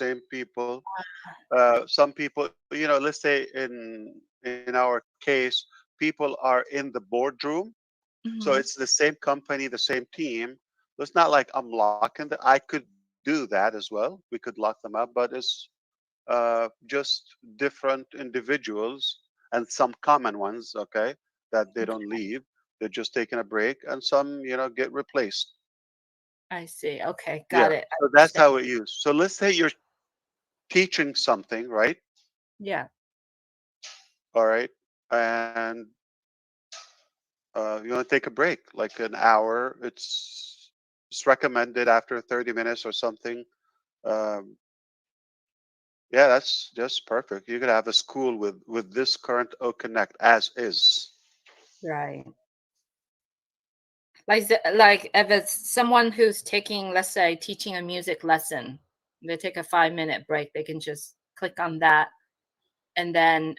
same people. Some people, let's say in our case, people are in the boardroom, so Mhm. it's the same company, the same team. So it's not like I'm locking the. I could do that as well. We could lock them up, but it's just different individuals and some common ones. Okay, that they don't leave. They're just taking a break, and some, get replaced. I see. Okay, got Yeah. it. I So that's understand. how it used. So let's say you're teaching something, right? Yeah. All right, and you want to take a break, like an hour. It's recommended after 30 minutes or something. Um, yeah, that's just perfect. You could have a school with this current O Connect as is. Right. Like if it's someone who's taking, let's say, teaching a music lesson, they take a 5-minute break, they can just click on that, and then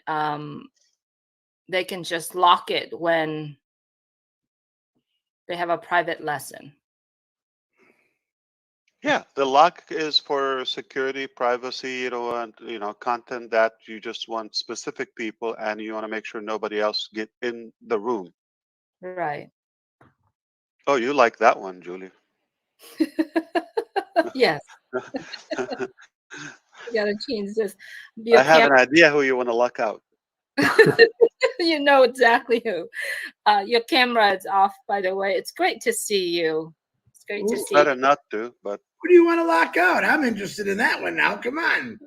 they can just lock it when they have a private lesson. Yeah, the lock is for security, privacy. You don't want, content that you just want specific people, and you want to make sure nobody else get in the room. Right. Oh, you like that one, Julie? Yes, you gotta change this. Your I have camera. an idea who you want to lock out. You know exactly who. Your camera is off, by the way. It's great to see you. It's great to It's see better not to, but Who do you want to lock out? I'm interested in that one now. Come on.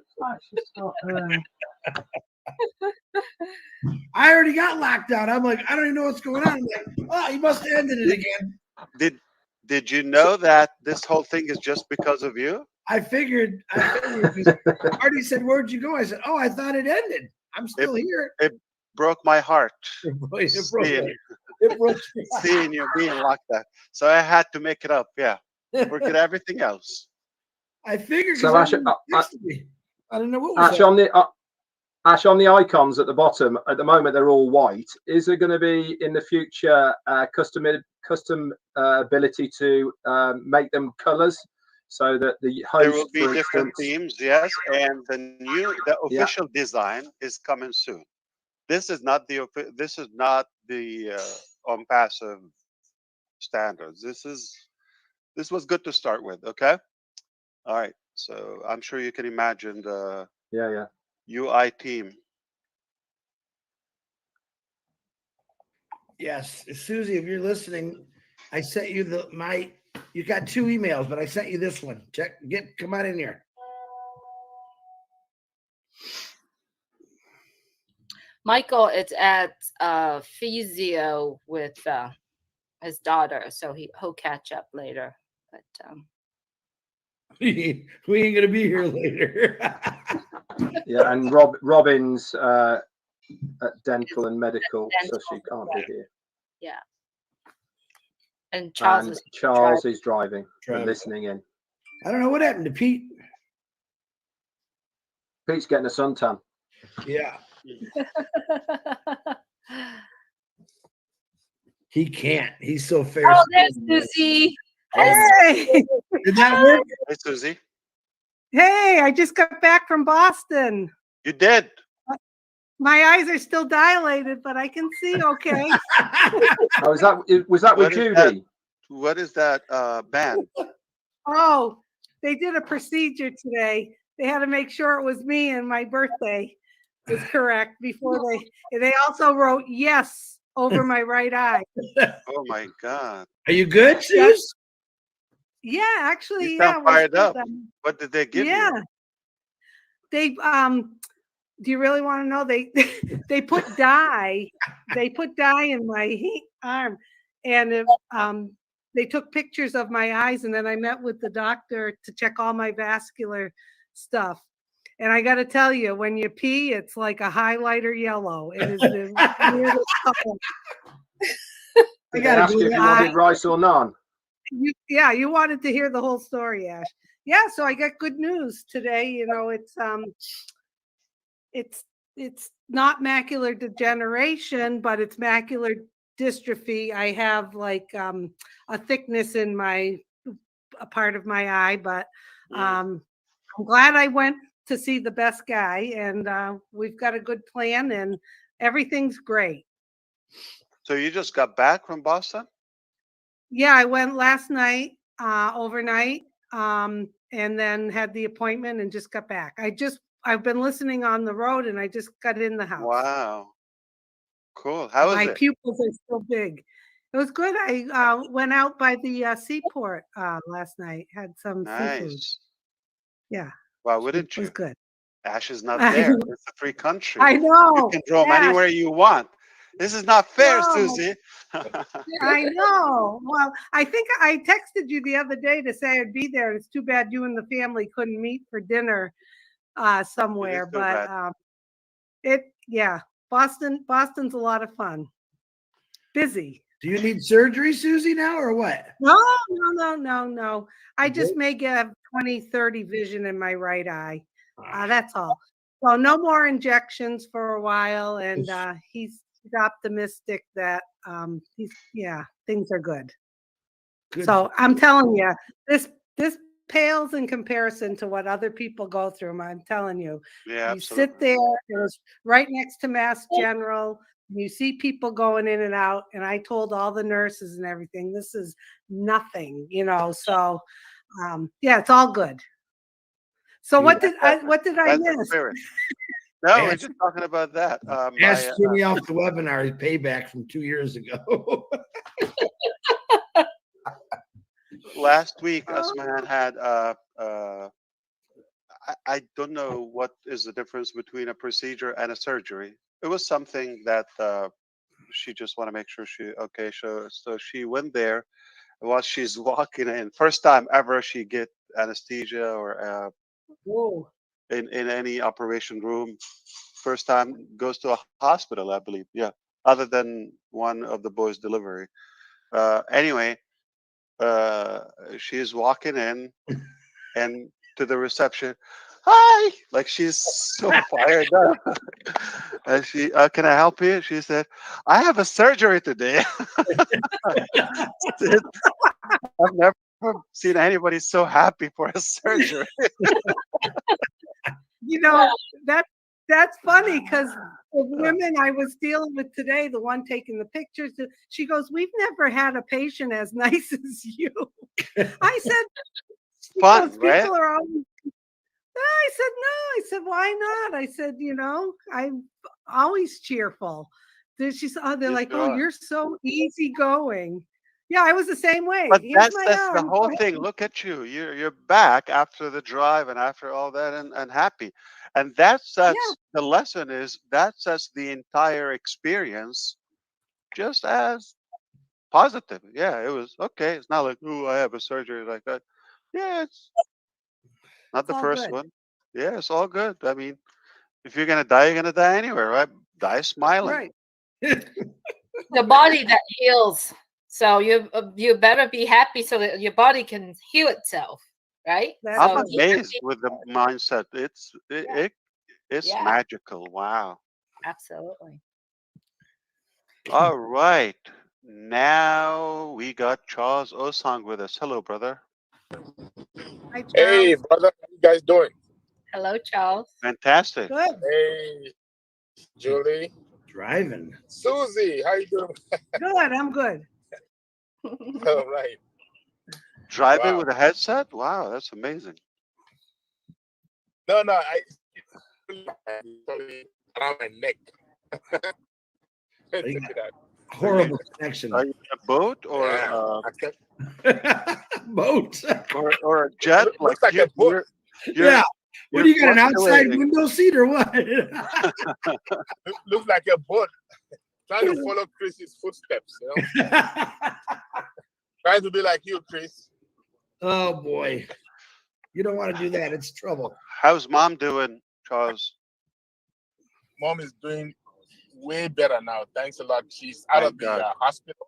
I already got locked out. I'm like, I don't even know what's going on. I'm like, oh, you must have ended it again. did did you know that this whole thing is just because of you? I figured. Marty said, "Where'd you go?" I said, "Oh, I thought it ended. I'm It still here." it broke my heart It broke. seeing It broke. seeing you being locked out. So I had to make it up. Yeah, forget everything else. I figured because So Ash, everyone was next to me. I don't know what was Ash that. on the Ash, on the icons at the bottom, at the moment they're all white. Is there going to be in the future custom ability to make them colors so that the There host, will be for different instance, themes, yes, and the yeah, official design is coming soon. This is not the ONPASSIVE standards. This was good to start with. Okay, all right. So I'm sure you can imagine the yeah, UI team. Yes, Susie, if you're listening, I sent you You got 2 emails, but I sent you this one. Come on in here. Michael is at physio with his daughter, so he'll catch up later. But We ain't gonna be here later. yeah. And Robin's at dental and medical, so she can't be here. yeah, and And Charles is driving and Driving. listening in. I don't know what happened to Pete. Pete's getting a suntan. Yeah, he can't. He's so fair. Oh, there's Susie. Hey, Did that work? Hey, Susie, hey, I just got back from Boston. you did. My eyes are still dilated, but I can see okay. Oh, was that with What is that? Judy? What is that band? Oh, they did a procedure today. They had to make sure it was me and my birthday was correct before they also wrote yes over my right eye. Oh my God! Are you good, Suze? Yeah, actually, You yeah. sound fired up. What did they give Yeah. you? They do you really want to know? They put dye. They put dye in my arm, and they took pictures of my eyes, and then I met with the doctor to check all my vascular stuff. And I got to tell you, when you pee, it's like a highlighter yellow. It is the weirdest color. I Did they gotta ask go you if to you wanted rice or naan? You wanted to hear the whole story, Ash. Yeah, so I got good news today. It's not macular degeneration, but it's macular dystrophy. I have like a thickness in a part of my eye, but I'm glad I went to see the best guy, and we've got a good plan, and everything's great. So you just got back from Boston? Yeah, I went last night, overnight, and then had the appointment and just got back. I've been listening on the road, and I just got in the house. Wow. Cool. How was My it? pupils are still big. It was good. I went out by the seaport last night. Had some seafood. Nice. Yeah, Why it wouldn't was you? good. Ash is not I there. know. It's a free country. I You know. can roam Ash, anywhere you want. This is not fair, no, Susie. I know. Well, I think I texted you the other day to say I'd be there. It's too bad you and the family couldn't meet for dinner somewhere. too But bad. yeah, Boston's a lot of fun. Busy. Do you need surgery, Susie, now or what? No. I You just good? may get 20/30 vision in my right eye. That's all. So no more injections for a while, and he's optimistic that things are good. Good. So I'm telling you, this pales in comparison to what other people go through. I'm telling you. Yeah, You sit absolutely. there, it was right next to Mass General. You see people going in and out, and I told all the nurses and everything, this is nothing, so yeah, it's all good. So what did I That's the miss? spirit. No, we're Ask- just talking about that. Ask Jimmy off the webinar. His payback from 2 years ago. Last week, Asman had I don't know what is the difference between a procedure and a surgery. It was something that she just want to make sure she okay. So she went there. While she's walking in, first time ever she get anesthesia or Whoa. in any operation room. First time goes to a hospital, I believe. Yeah, other than one of the boys' delivery. Anyway, she's walking in and to the reception. Hi, like she's so fired up. And she, can I help you? She said, I have a surgery today. I've never seen anybody so happy for a surgery. That's funny because the women I was dealing with today, the one taking the pictures, she goes, "We've never had a patient as nice as you." I said, Fun, "Those right? people are always." I said, "No." I said, "Why not?" I said, "I'm always cheerful." She said, "Oh, they're Yes, like, you oh, are. you're so easygoing." Yeah, I was the same way. But Here's my that's the arm. whole thing. Look at you. You're back after the drive and after all that and happy. And that's Yeah, the lesson is that sets the entire experience just as positive. Yeah, it was okay. It's not like, oh, I have a surgery like that. Yeah, it's not it's the all first good. one. Yeah, it's all good. I mean, if you're gonna die, you're gonna die anywhere, right? Die smiling. Right. The body that heals. So you better be happy so that your body can heal itself, right? That's I'm So what- be amazed happy. with the mindset. It's Yeah. magical. Wow. Absolutely. All right. Now we got Charles Osang with us. Hello, brother. Hi, Charles. Hey, brother, how you guys doing? Hello, Charles. Fantastic. Good. Hey, Julie, Driving. Susie, how you doing? Good. I'm good. All right. Driving Wow. with a headset? Wow, that's amazing. No, I around my neck. Check it out. Horrible connection. Are you in a boat or Yeah. I Boat. or a jet? looks like a boat. Yeah. What do you got? An outside fluctuating. window seat or what? Looks like a boat. Trying to follow Chris's footsteps, Trying to be like you, Chris. Oh boy. You don't want to do that. It's trouble. How's mom doing, Charles? Mom is doing way better now. Thanks a lot. She's out Thank of the God. hospital.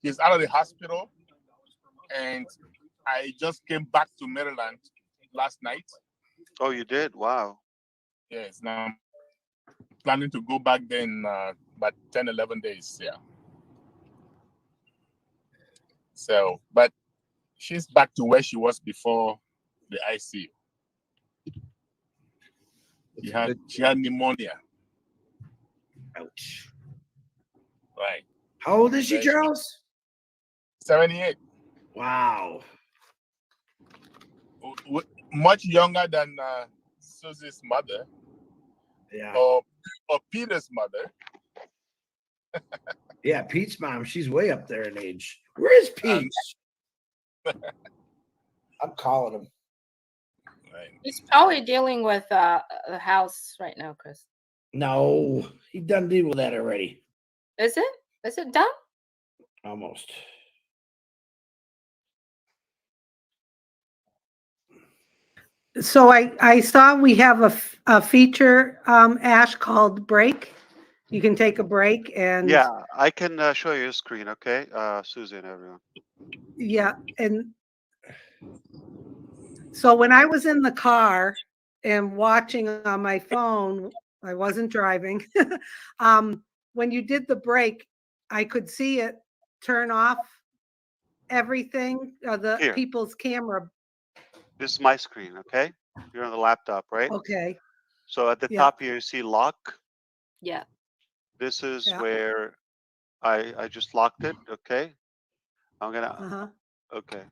She's out of the hospital, and I just came back to Maryland last night. Oh, you did? Wow. Yes, now I'm planning to go back there in about 10, 11 days. Yeah. So, but she's back to where she was before the ICU. She had pneumonia. Ouch. Right. How old is she, Right. Charles? 78. Wow. Much younger than Susie's mother Yeah. or Peter's mother. Yeah, Pete's mom, she's way up there in age. Where is Pete? I'm calling him. Right. He's probably dealing with the house right now, Chris. No, he done deal with that already. Is it? Is it done? Almost. So I saw we have a feature, Ash, called break. You can take a break and Yeah, I can show you a screen, okay? Susie and everyone. yeah, and so when I was in the car and watching on my phone, I wasn't driving. When you did the break, I could see it turn off everything, the Here. people's camera. This is my screen, okay? You're on the laptop, right? Okay. So at the Yeah. top here, you see lock. Yeah. This is Yeah. where I just locked it, okay? I'm gonna, Uh-huh. okay.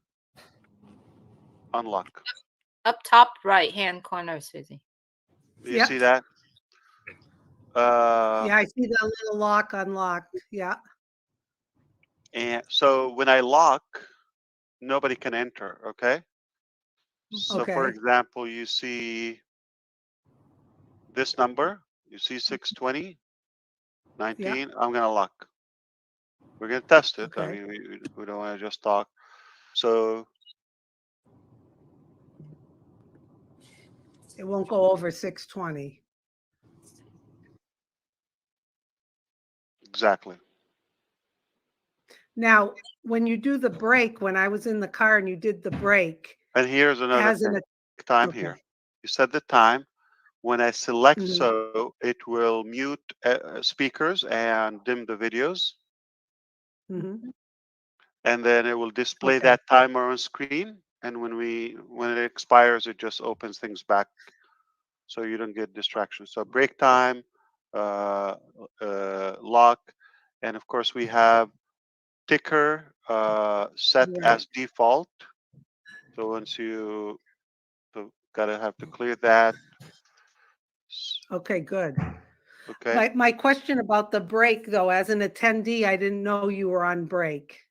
Unlock. Up top right hand corner, Susie. You Yeah. see that? Yeah, I see the little lock unlocked. Yeah. And so when I lock, nobody can enter, okay? So for Okay. example, you see this number, you see 620, 19, I'm gonna lock. We're gonna test it. I Okay. mean, we don't wanna just talk. So It won't go over 620. exactly. Now, when you do the break, when I was in the car and you did the break, And here's another as thing. an Time okay. here. You set the time. When I select Mhm. so, it will mute speakers and dim the videos. Mhm. And then it will display Okay. that timer on screen. And when it expires, it just opens things back so you don't get distractions. So break time, lock, and of course we have ticker set Right. as default. So once you gotta have to clear that. Okay, good. Okay. My question about the break, though, as an attendee, I didn't know you were on break.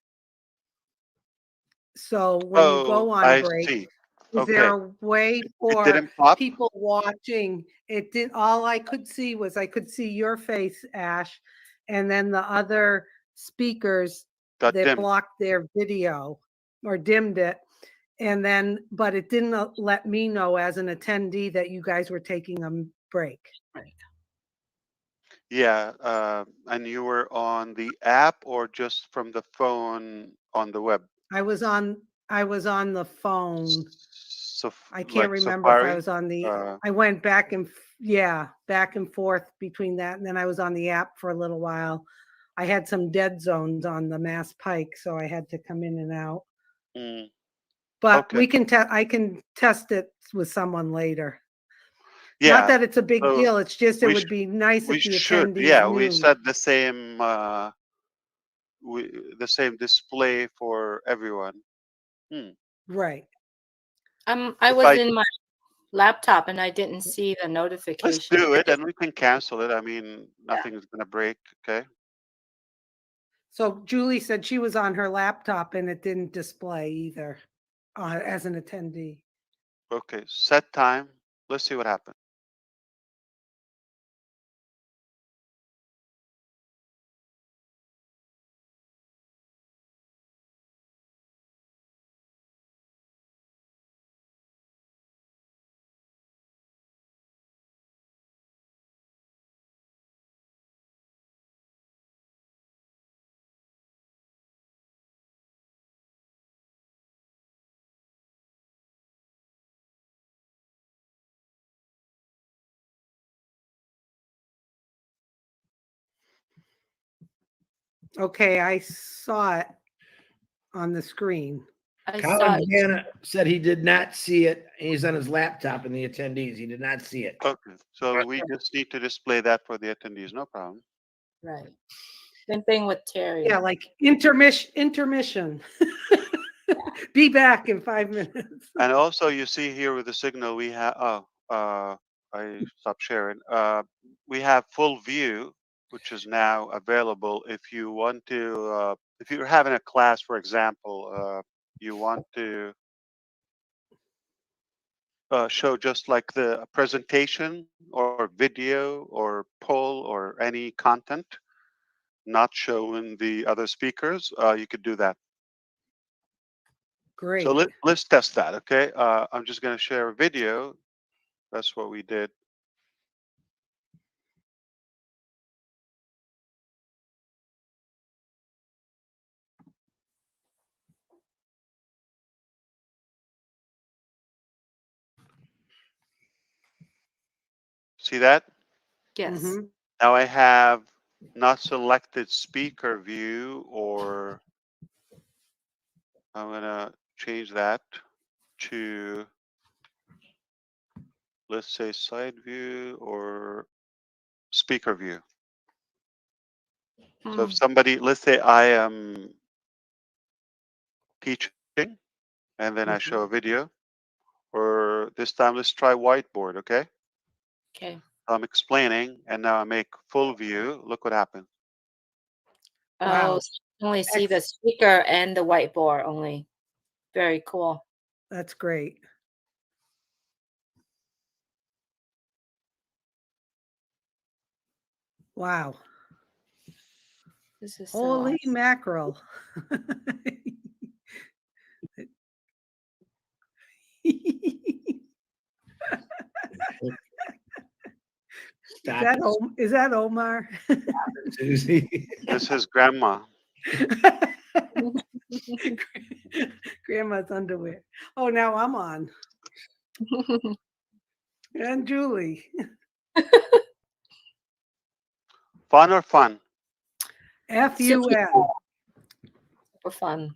So when you go Oh, on I break, see. is Okay. there a way It for didn't pop. people watching? It did. All I could see was I could see your face, Ash, and then the other speakers Got that dimmed. blocked their video or dimmed it. And then, but it didn't let me know as an attendee that you guys were taking a break. Yeah. And you were on the app or just from the phone on the web? I was on the phone. So I can't like remember if I Safari. was on the, Uh, I went back and back and forth between that. And then I was on the app for a little while. I had some dead zones on the Mass Pike, so I had to come in and out. mm, But okay. we can I can test it with someone later. Yeah. Not that it's a big so deal. It's just it we would be nice we if the should. attendees Yeah. We knew. set the same. The same display for everyone. Hmm. Right. I If was I in my laptop and I didn't see the let's notification. do it and we can cancel it. I mean, Yeah. nothing is gonna break. Okay. So Julie said she was on her laptop and it didn't display either as an attendee. Okay. Set time. Let's see what happens. Okay, I saw it on the screen. I saw Colin it. Banna said he did not see it. He's on his laptop in the attendees. He did not see it. Okay, so Right. we just need to display that for the attendees. No problem. Right. Same thing with Terry. Yeah, like intermission. Be back in 5 minutes. And also, you see here with the signal, we have. I stopped sharing. We have full view, which is now available. If you want to, if you're having a class, for example, you want to show just like the presentation or video or poll or any content, not showing the other speakers, you could do that. Great. So let's test that, okay? I'm just going to share a video. That's what we did. See that? Yes. Mhm. Now I have not selected speaker view, or I'm going to change that to, let's say, side view or speaker view. So if somebody, let's say I am teaching and then I show a video, or this time let's try whiteboard, okay? Okay. I'm explaining and now I make full view. Look what happened. Wow. Oh, so you only see the speaker and the whiteboard only. Very cool. That's great. Wow. This is so Holy awesome. mackerel. Stop Is that Omar? it, Susie. This is grandma. Grandma's underwear. Oh, now I'm on. And Julie. Fun or fun? FUN. For fun.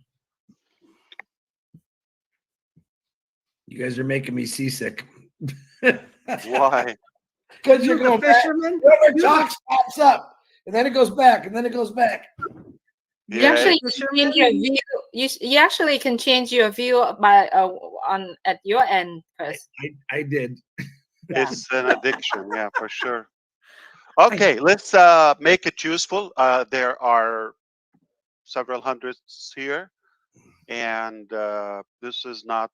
You guys are making me seasick. Why? Because You're you're the going back. fisherman? Whoever talks pops up, and then it goes back, and then it goes back. You Yeah, actually can Fisherman? change your view. You actually can change your view by on at your end, Chris. I did. it's an addiction. Yeah, for sure. Okay, let's make it useful. There are several hundreds here, and this is not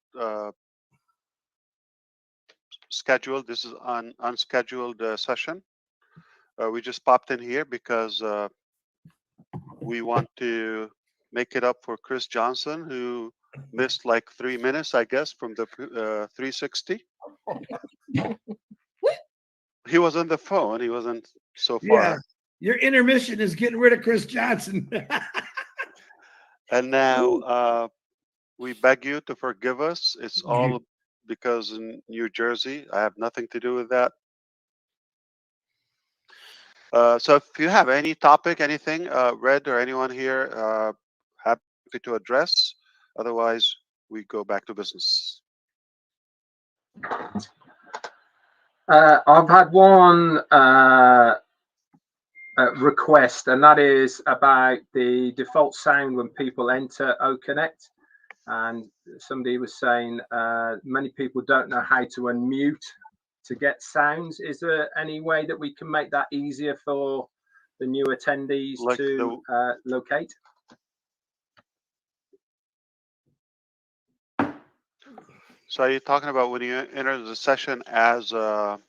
scheduled. This is an unscheduled session. We just popped in here because we want to make it up for Chris Johnson, who missed like 3 minutes, I guess, from the 360. He was on the phone. He wasn't so far. Yeah. Your intermission is getting rid of Chris Johnson. And now we beg you to forgive us. It's Mhm. all because in New Jersey. I have nothing to do with that. So if you have any topic, anything, Red or anyone here, happy to address. Otherwise, we go back to business. I've had one request, and that is about the default sound when people enter OConnect. And somebody was saying many people don't know how to unmute to get sounds. Is there any way that we can make that easier for the new attendees Like to locate? So are you talking about when you enter the session as an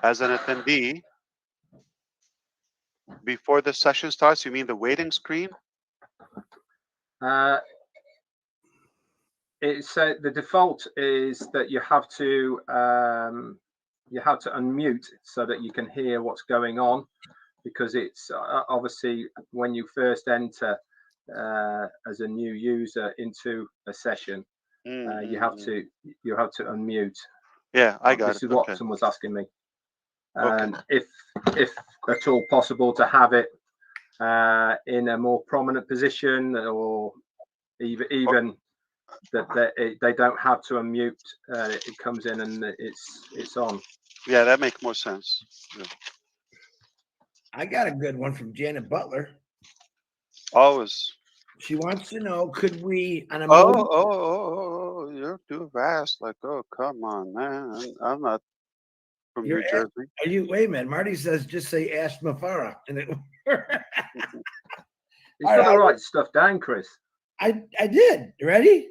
attendee before the session starts? You mean the waiting screen? It's the default is that you have to unmute so that you can hear what's going on, because it's obviously when you first enter as a new user into a session, you have to unmute. Yeah, I got this it. is what Okay. someone's asking me. Okay. If at all possible to have it in a more prominent position, or even they don't have to unmute. It comes in and it's on. Yeah, that makes more sense. Yeah. I got a good one from Janet Butler. Always. She wants to know, could we on a Oh, you're too fast. Like, oh, come on, man. I'm not from New Jersey. Are you? Wait a minute. Marty says just say Ash Mafara, and it. He's got the right stuff down, Chris. I did. Ready?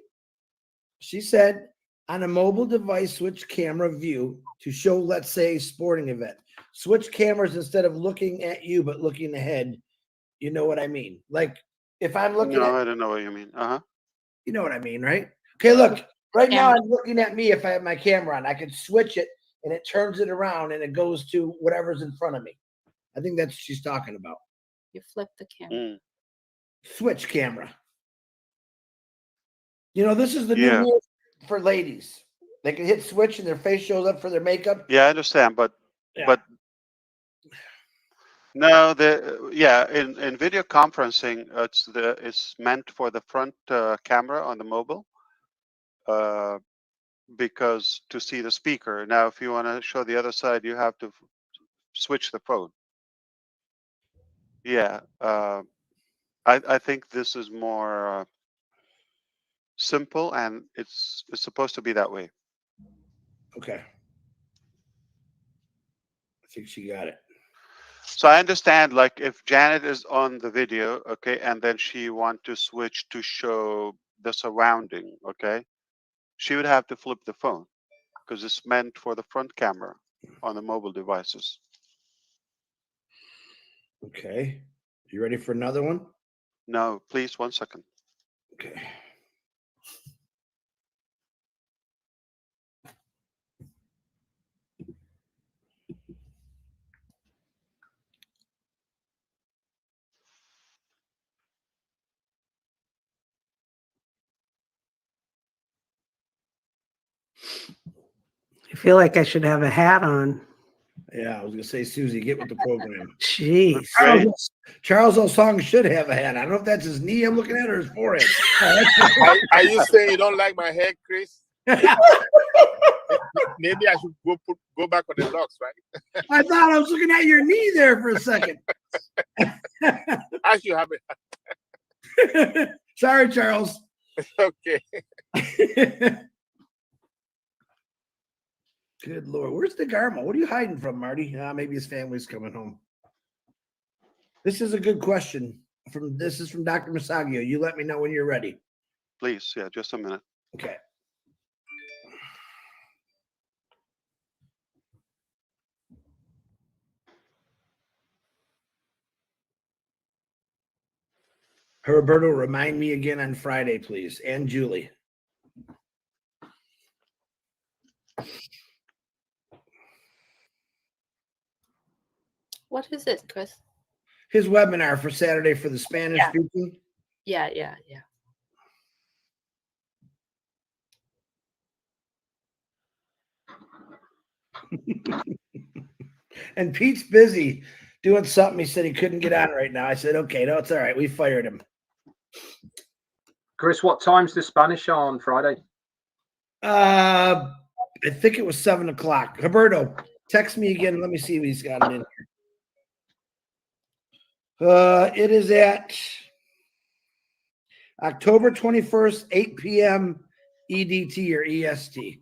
She said on a mobile device, switch camera view to show, let's say, a sporting event. Switch cameras instead of looking at you, but looking ahead. You know what I mean? Like if I'm looking No, I don't know what you mean. You know what I mean, right? Okay, look. Right now I'm looking at me if I have my camera on. I can switch it and it turns it around and it goes to whatever's in front of me. I think that's what she's talking about. You flip the camera. Switch camera. You know, this is the new rule for ladies. They can hit switch and their face shows up for their makeup. Yeah, I understand, but no, in video conferencing, it's meant for the front camera on the mobile, because to see the speaker. Now, if you want to show the other side, you have to switch the phone. Yeah, I think this is more simple, and it's supposed to be that way. Okay. I think she got it. So I understand, like if Janet is on the video, okay, and then she want to switch to show the surrounding, okay, she would have to flip the phone because it's meant for the front camera on the mobile devices. Okay. You ready for another one? No, please, 1 second. Okay. I feel like I should have a hat on. Yeah, I was gonna say, Susie, get with the program. Jeez. Charles Osong should have a hat. I don't know if that's his knee I'm looking at or his forehead. Are you saying you don't like my hair, Chris? Maybe I should go back on the locks, right? I thought I was looking at your knee there for a second. I should have it. Sorry, Charles. Okay. Good Lord. Where's Degarmo? What are you hiding from, Marty? Maybe his family's coming home. This is a good question. This is from Dr. Masagio. You let me know when you're ready. Please, yeah, just a minute. Okay. Roberto, remind me again on Friday, please. And Julie. What is it, Chris? His webinar for Saturday for the Spanish speaking. Yeah. And Pete's busy doing something. He said he couldn't get on right now. I said, okay, no, it's all right. We fired him. Chris, what time's the Spanish on Friday? I think it was 7 o'clock. Roberto, text me again. Let me see if he's got it in here. It is at October 21st, 8 p.m. EDT or EST.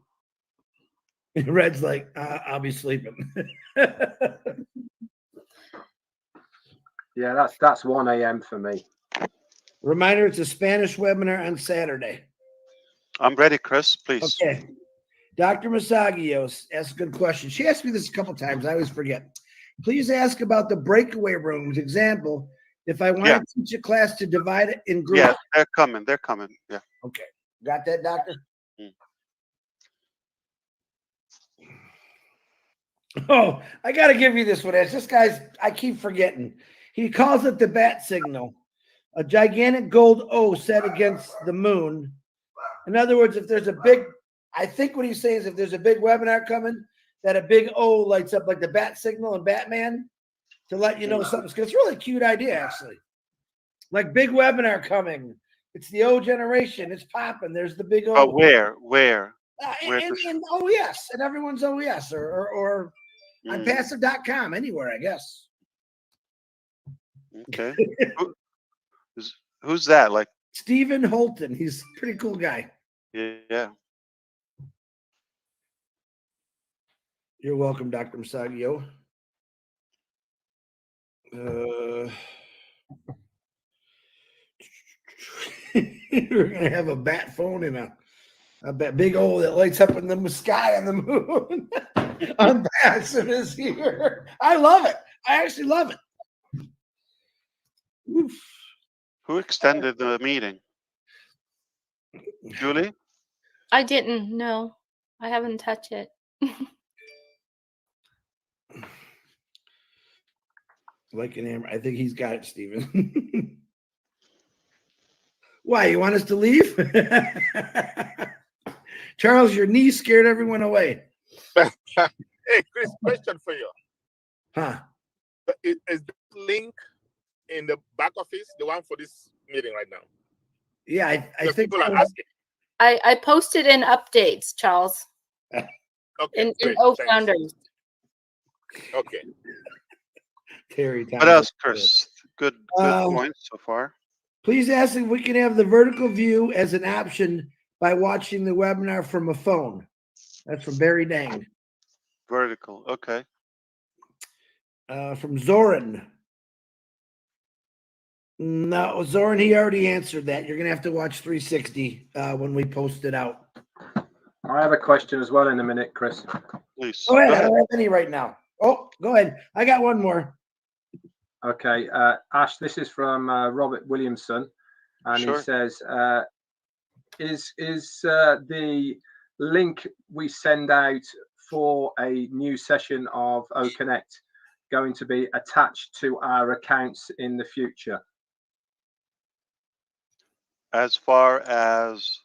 Red's like, I'll be sleeping. Yeah, that's 1 a.m. for me. Reminder, it's a Spanish webinar on Saturday. I'm ready, Chris, please. Okay. Dr. Masagios asked a good question. She asked me this a couple times. I always forget. Please ask about the breakaway rooms. Example, if I want to teach a class to divide it in groups. Yeah, they're coming. They're coming. Yeah. Okay. Got that, doctor? Oh, I got to give you this one. It's this guy's, I keep forgetting. He calls it the bat signal. A gigantic gold O set against the moon. In other words, if there's a big, I think what he's saying is if there's a big webinar coming, that a big O lights up like the bat signal in Batman to let you know something's good. It's a really cute idea, actually. Like big webinar coming, It's the O generation. It's popping. There's the big O. But where? Where In OES, and everyone's OES or on passive.com, anywhere, I guess. Okay. Who's that? Like Stephen Holton. He's a pretty cool guy. yeah. You're welcome, Dr. Masagio. We're gonna have a bat phone and a big hole that lights up in the sky on the moon. ONPASSIVE is here. I love it. I actually love it. Oof. Who extended the meeting? Julie? I didn't. No, I haven't touched it. Like an hammer. I think he's got it, Stephen. Why? You want us to leave? Charles, your knee scared everyone away. Hey, Chris, question for you. Huh? Is the link in the back office the one for this meeting right now? Yeah, I think people are asking. I posted in updates, Charles. Okay, In great, O thanks. Founders. Okay. Terry. What else, Chris? Good Um, points so far. Please ask if we can have the vertical view as an option by watching the webinar from a phone. That's from Barry Dang. Vertical. Okay. From Zoran. No, Zoran, he already answered that. You're going to have to watch 360 when we post it out. I have a question as well in a minute, Chris. Please. Go ahead. I don't have any right now. Oh, go ahead. I got one more. Okay, Ash, this is from Robert Williamson, and Sure. he says, is the link we send out for a new session of OConnect going to be attached to our accounts in the future? As far as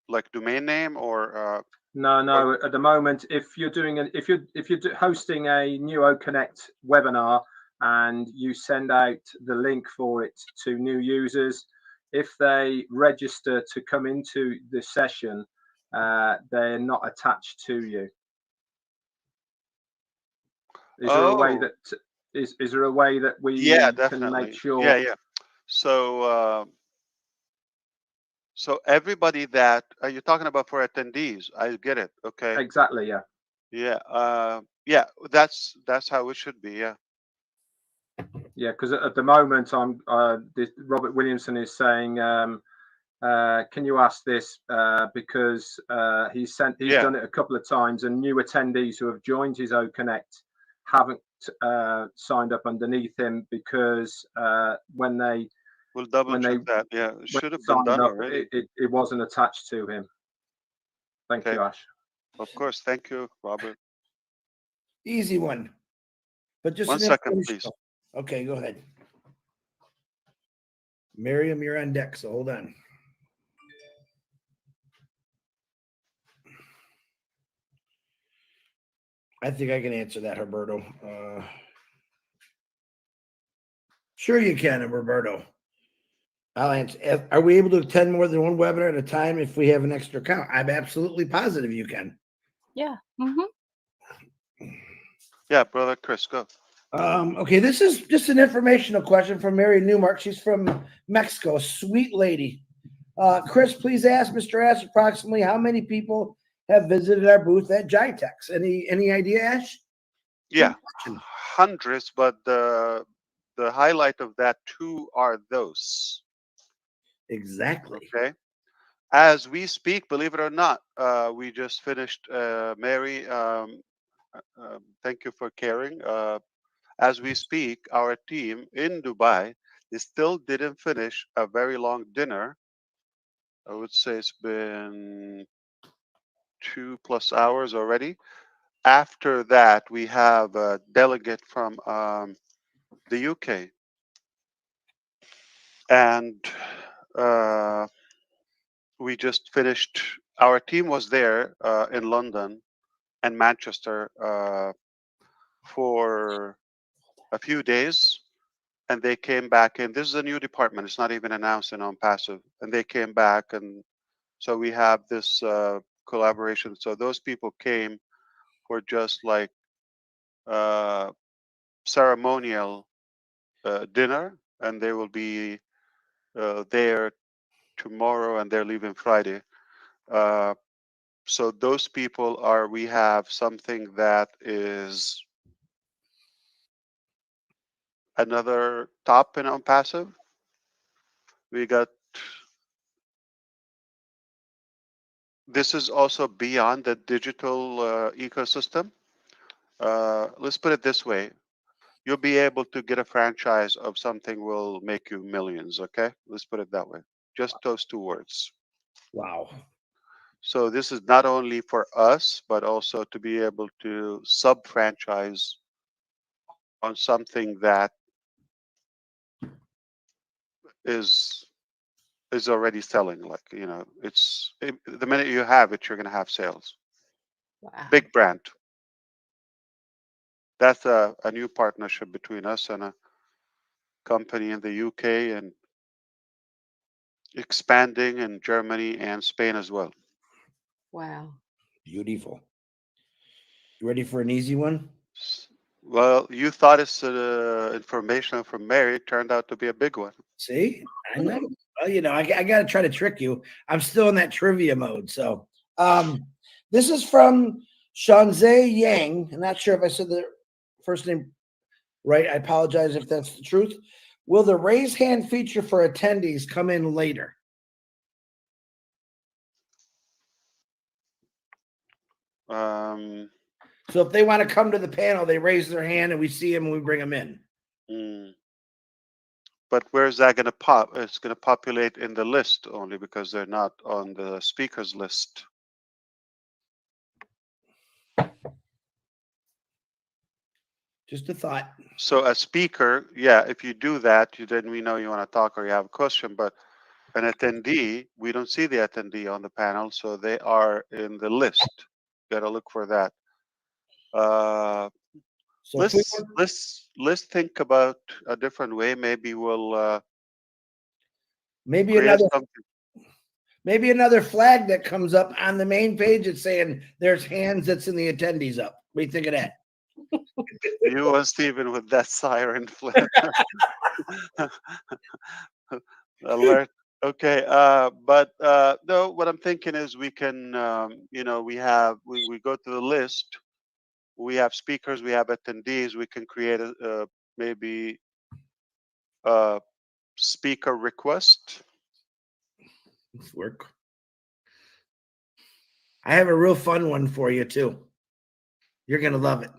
like domain name or No. At the moment, if you're hosting a new OConnect webinar and you send out the link for it to new users, if they register to come into the session, they're not attached to you. Is there a way that is there a way that we can make sure? Yeah. So everybody that you're talking about for attendees, I get it. Okay. Exactly. Yeah. Yeah. That's how it should be. Yeah. Yeah, because at the moment, Robert Williamson is saying, can you ask this? Because he's done it a couple of times, and new attendees who have joined his OConnect haven't signed up underneath him because when they We'll double check that. Yeah, it should have been signed done up, already. it wasn't attached to him. Thank you, Ash. Of course. Thank you, Robert. Easy one. But just 1 second, please. Okay, go ahead. Miriam, you're on deck, so hold on. I think I can answer that, Roberto. Sure you can, Roberto. I'll answer. Are we able to attend more than one webinar at a time if we have an extra account? I'm absolutely positive you can. Yeah. Yeah, brother Chris, go. Okay, this is just an informational question from Mary Newmark. She's from Mexico, a sweet lady. Chris, please ask Mr. Ash approximately how many people have visited our booth at GITEX. Any idea, Ash? Yeah, hundreds, but the highlight of that too are those. Exactly. Okay. As we speak, believe it or not, we just finished. Mary, thank you for caring. As we speak, our team in Dubai, they still didn't finish a very long dinner. I would say it's been 2+ hours already. After that, we have a delegate from the UK. And we just finished. Our team was there in London and Manchester for a few days. and they came back in. This is a new department. It's not even announced in ONPASSIVE. And they came back, and so we have this collaboration. So those people came for just like ceremonial dinner, and they will be there tomorrow, and they're leaving Friday. So those people are. We have something that is another top in ONPASSIVE. We got. This is also beyond the digital ecosystem. Let's put it this way. You'll be able to get a franchise of something will make you millions, okay? Let's put it that way. Just those two words. Wow. So this is not only for us, but also to be able to sub-franchise on something that is already selling. Like, you know, the minute you have it, you're going to have sales. Wow. Big brand. That's a new partnership between us and a company in the UK, and expanding in Germany and Spain as well. Wow. Beautiful. You ready for an easy one? Well, you thought it's information from Mary. It turned out to be a big one. See, I know. Well, you know, I got to try to trick you. I'm still in that trivia mode. So, this is from Shanzhe Yang. I'm not sure if I said the first name right. I apologize if that's the truth. Will the raise hand feature for attendees come in later? So if they want to come to the panel, they raise their hand and we see them and we bring them in. But where's that going to pop? It's going to populate in the list only because they're not on the speakers list. Just a thought. So a speaker, yeah, if you do that, then we know you want to talk or you have a question. But an attendee, we don't see the attendee on the panel, so they are in the list. Got to look for that. So let's think about a different way. Maybe we'll maybe create another something. maybe another flag that comes up on the main page. It's saying there's hands that's in the attendees up. What do you think of that? You and Stephen with that siren flip. Alert. Okay. But no, what I'm thinking is we can, you know, we go to the list. We have speakers, we have attendees. We can create maybe a speaker request. Let's work. I have a real fun one for you too. You're gonna love it.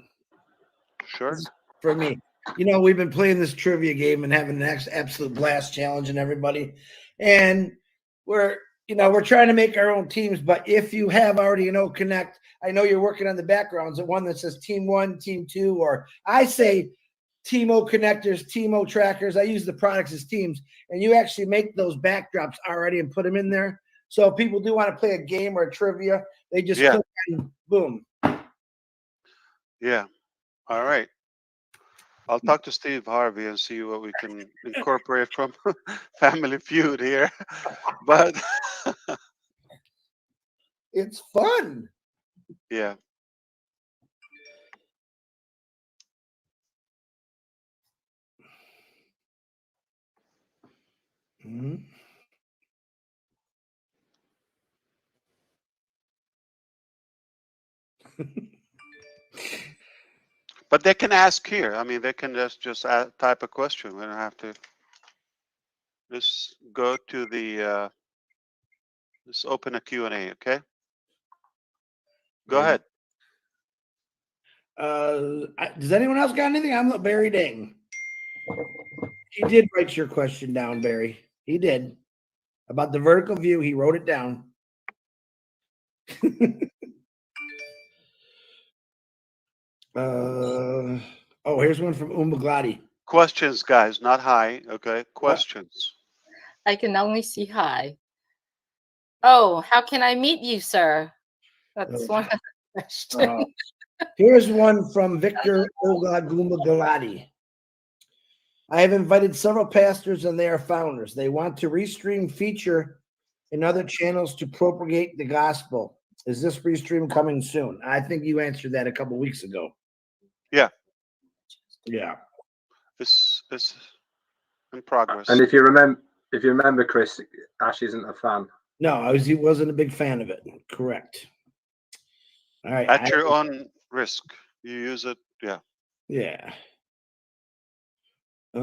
Sure. For me, you know, we've been playing this trivia game and having an absolute blast challenging everybody, and we're trying to make our own teams. But if you have already an O Connect, I know you're working on the backgrounds, the one that says Team 1, Team 2, or I say Team O Connectors, Team O Trackers. I use the products as teams, and you actually make those backdrops already and put them in there. So if people do want to play a game or a trivia, they just click and boom. Yeah. All right. I'll talk to Steve Harvey and see what we can incorporate from Family Feud here. But it's fun. Yeah. Mm-hmm. But they can ask here. I mean, they can just type a question. We don't have to. Just go to the. Let's open a Q&A, okay? Go ahead. Does anyone else got anything? I'm not Barry Ding. He did write your question down, Barry. He did. About the vertical view, he wrote it down. Here's one from Umbagladi. Questions, guys, not hi. Okay, questions. I can only see hi. Oh, how can I meet you, sir? That's one of the questions. Here's one from Victor Umbagladi. I have invited several pastors and they are founders. They want to restream feature in other channels to propagate the gospel. Is this restream coming soon? I think you answered that a couple weeks ago. Yeah. Yeah. It's in progress. And if you remember, Chris, Ash isn't a fan. No, he wasn't a big fan of it. Correct. All right. At your own risk. You use it. Yeah. Yeah. So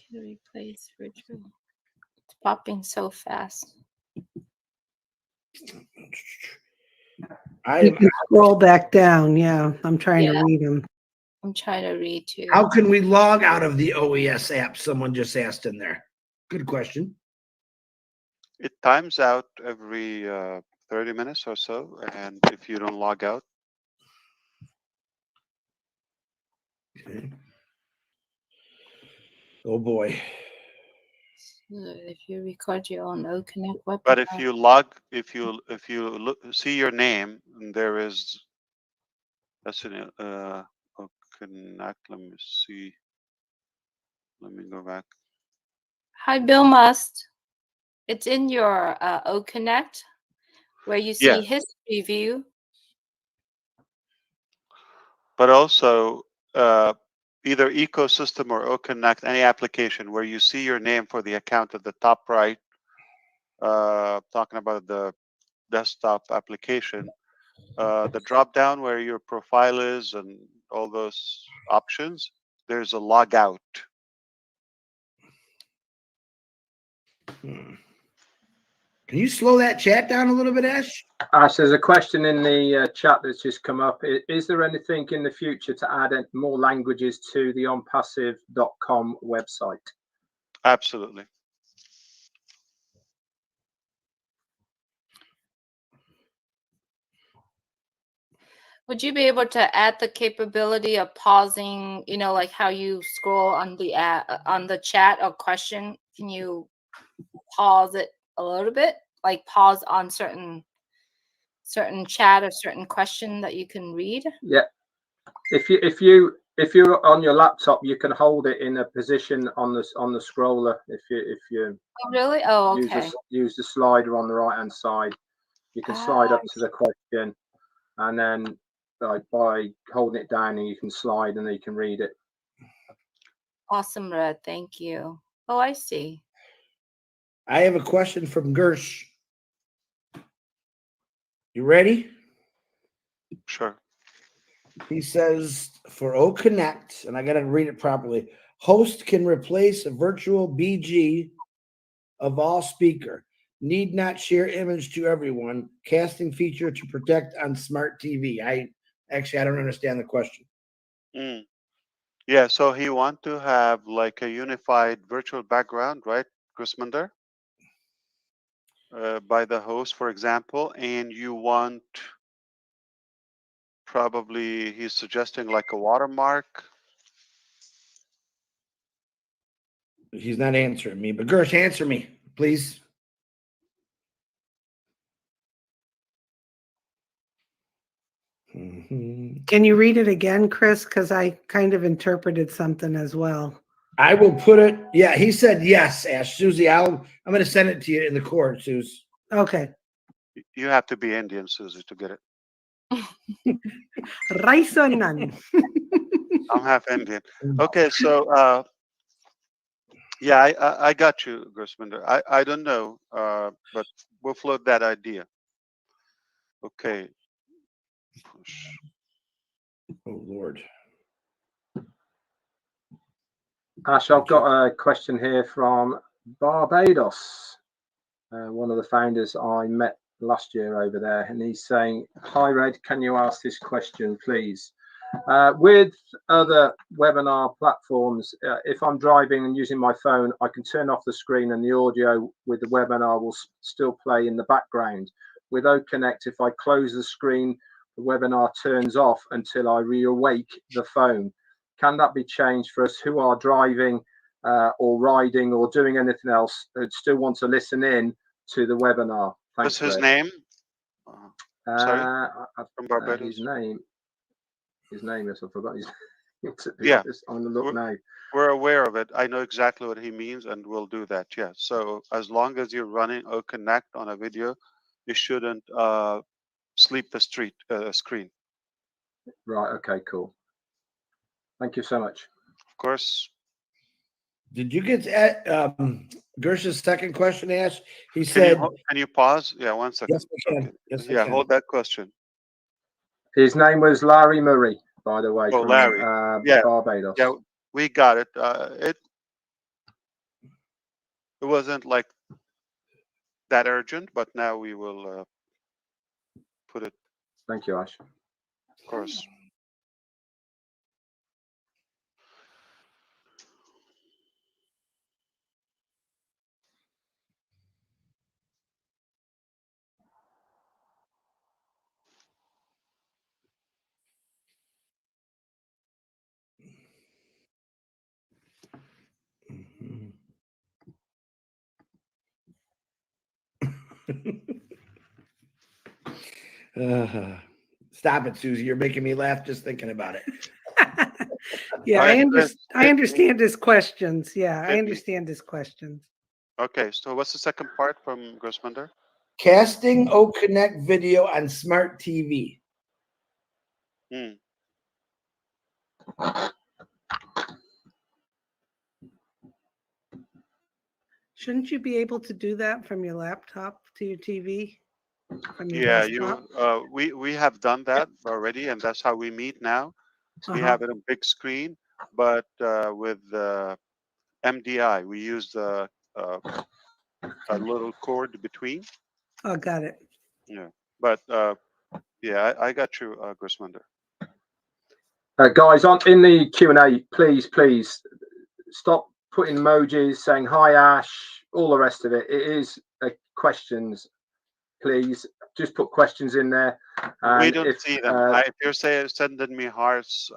can replace virtual. It's popping so fast. You can scroll back down. Yeah, I'm trying to Yeah. read them. I'm trying to read too. How can we log out of the OES app? Someone just asked in there. Good question. It times out every 30 minutes or so, and if you don't log out, Okay. Oh boy. If you record your own OConnect webinar. but if you see your name, and there is that's in OConnect. Let me see. Let me go back. Hi, Bill Must. It's in your OConnect where you see Yeah. history view. But also either ecosystem or OConnect, any application where you see your name for the account at the top right, talking about the desktop application, the drop down where your profile is and all those options, there's a log out. Can you slow that chat down a little bit, Ash? Ash, there's a question in the chat that's just come up. Is there anything in the future to add more languages to the ONPASSIVE.com website? Absolutely. Would you be able to add the capability of pausing, you know, like how you scroll on the chat or question? Can you pause it a little bit? Like pause on certain chat or certain question that you can read? Yeah. If you're on your laptop, you can hold it in a position on the scroller. If you Oh, really? Oh, okay. use the slider on the right hand side, you can slide up to the question, and then by holding it down, and you can slide, and then you can read it. Awesome, Red. Thank you. Oh, I see. I have a question from Gersh. You ready? Sure. He says for OConnect, and I got to read it properly. Host can replace a virtual BG of all speaker. Need not share image to everyone. Casting feature to protect on smart TV. I don't understand the question. Yeah, so he want to have like a unified virtual background, right, Chrismander? By the host, for example, and you want probably he's suggesting like a watermark. He's not answering me, but Gersh, answer me, please. Can you read it again, Chris? Because I kind of interpreted something as well. I will put it. Yeah, he said yes, Ash. Susie, I'm going to send it to you in the court, Suze. Okay. You have to be Indian, Susie, to get it. Rice or none? I'm half Indian. Okay, so yeah, I got you, Grossmander. I don't know, but we'll float that idea. Okay. Oh Lord. Ash, I've got a question here from Barbados. One of the founders I met last year over there, and he's saying, "Hi Red, can you ask this question, please? With other webinar platforms, if I'm driving and using my phone, I can turn off the screen and the audio with the webinar will still play in the background. With OConnect, if I close the screen, the webinar turns off until I reawake the phone. Can that be changed for us who are driving or riding or doing anything else that still want to listen in to the webinar?" Thanks, What's his Red. name? Sorry, His from Barbados. His name is, I forgot his name, to be Yeah, honest, on the look now. we're aware of it. I know exactly what he means, and we'll do that. Yeah. So as long as you're running O Connect on a video, you shouldn't sleep the screen. Right, okay, cool. Thank you so much. Of course. Did you get Gersh's second question, Ash? He Can said, you can you pause? Yeah, 1 second. "Yes, we can. Okay. Yes, we Yeah, can." hold that question. His name was Larry Murray, by the way, Oh, from Larry. Yeah, Barbados. yeah, we got it. It wasn't like that urgent, but now we will put it, Thank you, Ash. of course. Stop it, Susie. You're making me laugh just thinking about it. Yeah, All right, Chris, I understand his questions. Yeah, I Sydney. understand his questions. Okay, so what's the second part from Grossmender? Casting O Connect video on smart TV. Hmm. Shouldn't you be able to do that from your laptop to your TV? From your Yeah, desktop? we have done that already, and that's how we meet now. We Uh-huh. have it on big screen, but with MDI, we use a little cord between. Oh, got it. Yeah, but yeah, I got you, Grossmender. Guys, in the Q&A, please stop putting emojis saying hi Ash, all the rest of it. It is questions. Please just put questions in there. We don't see them. If you're sending me hearts,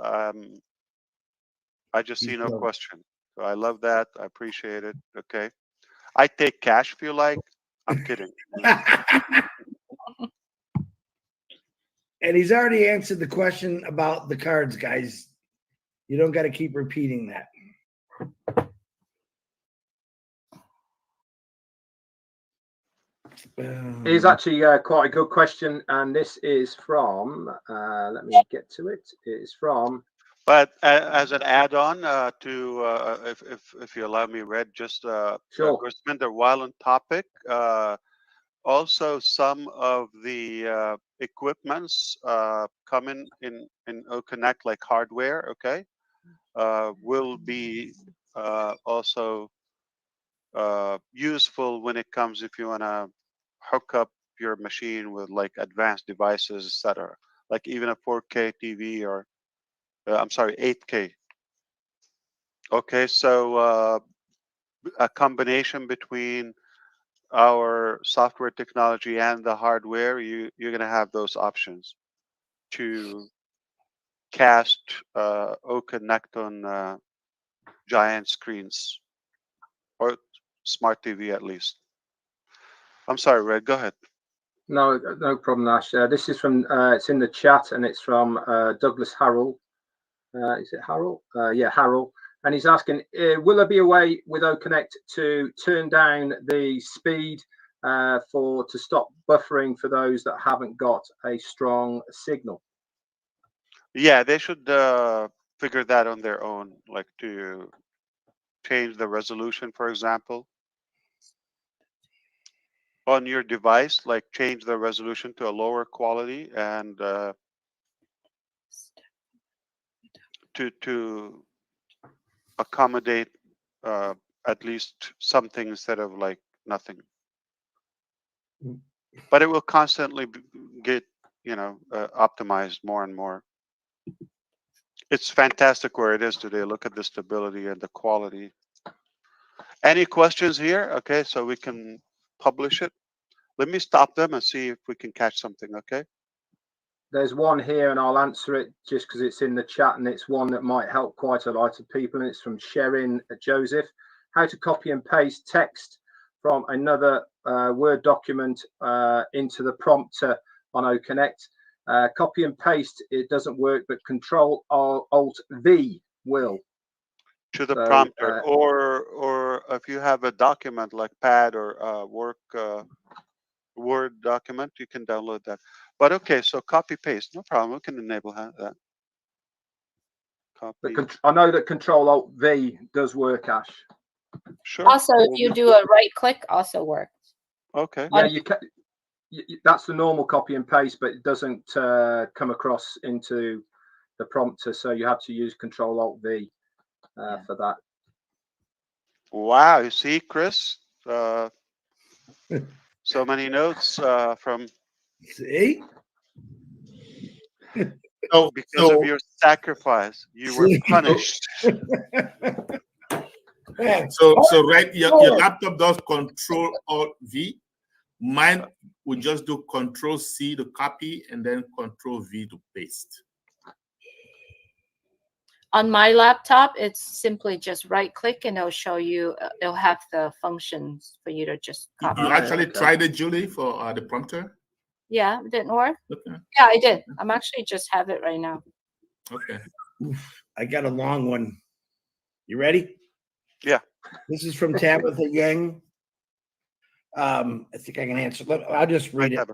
I just see no question. So I love that. I appreciate it. Okay, I take cash if you like. I'm kidding. And he's already answered the question about the cards, guys. You don't got to keep repeating that. It's actually quite a good question, and this is from. Let me get to it. It's from. But as an add-on to, if you allow me, Red, just Sure. Grossmender, while on topic, also some of the equipments coming in O Connect, like hardware, okay, will be also useful when it comes if you want to hook up your machine with like advanced devices, etc. Like even a 4K TV or I'm sorry, 8K. Okay, so a combination between our software technology and the hardware, you're going to have those options to cast O Connect on giant screens or smart TV at least. I'm sorry, Red, go ahead. No problem, Ash. This is from. It's in the chat, and it's from Douglas Harrell. Is it Harrell? Yeah, Harrell. And he's asking, will there be a way with O Connect to turn down the speed to stop buffering for those that haven't got a strong signal? Yeah, they should figure that on their own, like to change the resolution, for example, on your device, like change the resolution to a lower quality and to accommodate at least something instead of like nothing. But it will constantly get, optimized more and more. It's fantastic where it is today. Look at the stability and the quality. Any questions here? Okay, so we can publish it. Let me stop them and see if we can catch something, okay? There's one here, and I'll answer it just because it's in the chat, and it's one that might help quite a lot of people. And it's from Sherin Joseph. How to copy and paste text from another Word document into the prompter on O Connect. Copy and paste, it doesn't work, but Control Alt V will. To the So, prompter, or if you have a document like Pad or Word document, you can download that. But okay, so copy paste, no problem. We can enable that. Copy. But I know that Control Alt V does work, Ash. Sure. Also, if you do a right click, also works. Okay. Yeah, you can. That's the normal copy and paste, but it doesn't come across into the prompter, so you have to use Control Alt V for that. Wow, you see, Chris, so many notes from See? because of your sacrifice. You were punished. So right, your laptop does Control Alt V. Mine would just do Control C to copy and then Control V to paste. On my laptop, it's simply just right click and it'll show you, it'll have the functions for you to just copy. You actually tried it, Julie, for the prompter? Yeah, it didn't work? Okay. Yeah, I did. I'm actually just have it right now. Okay. Oof, I got a long one. You ready? Yeah. This is from Tabitha Yang. I think I can answer. I'll just read it.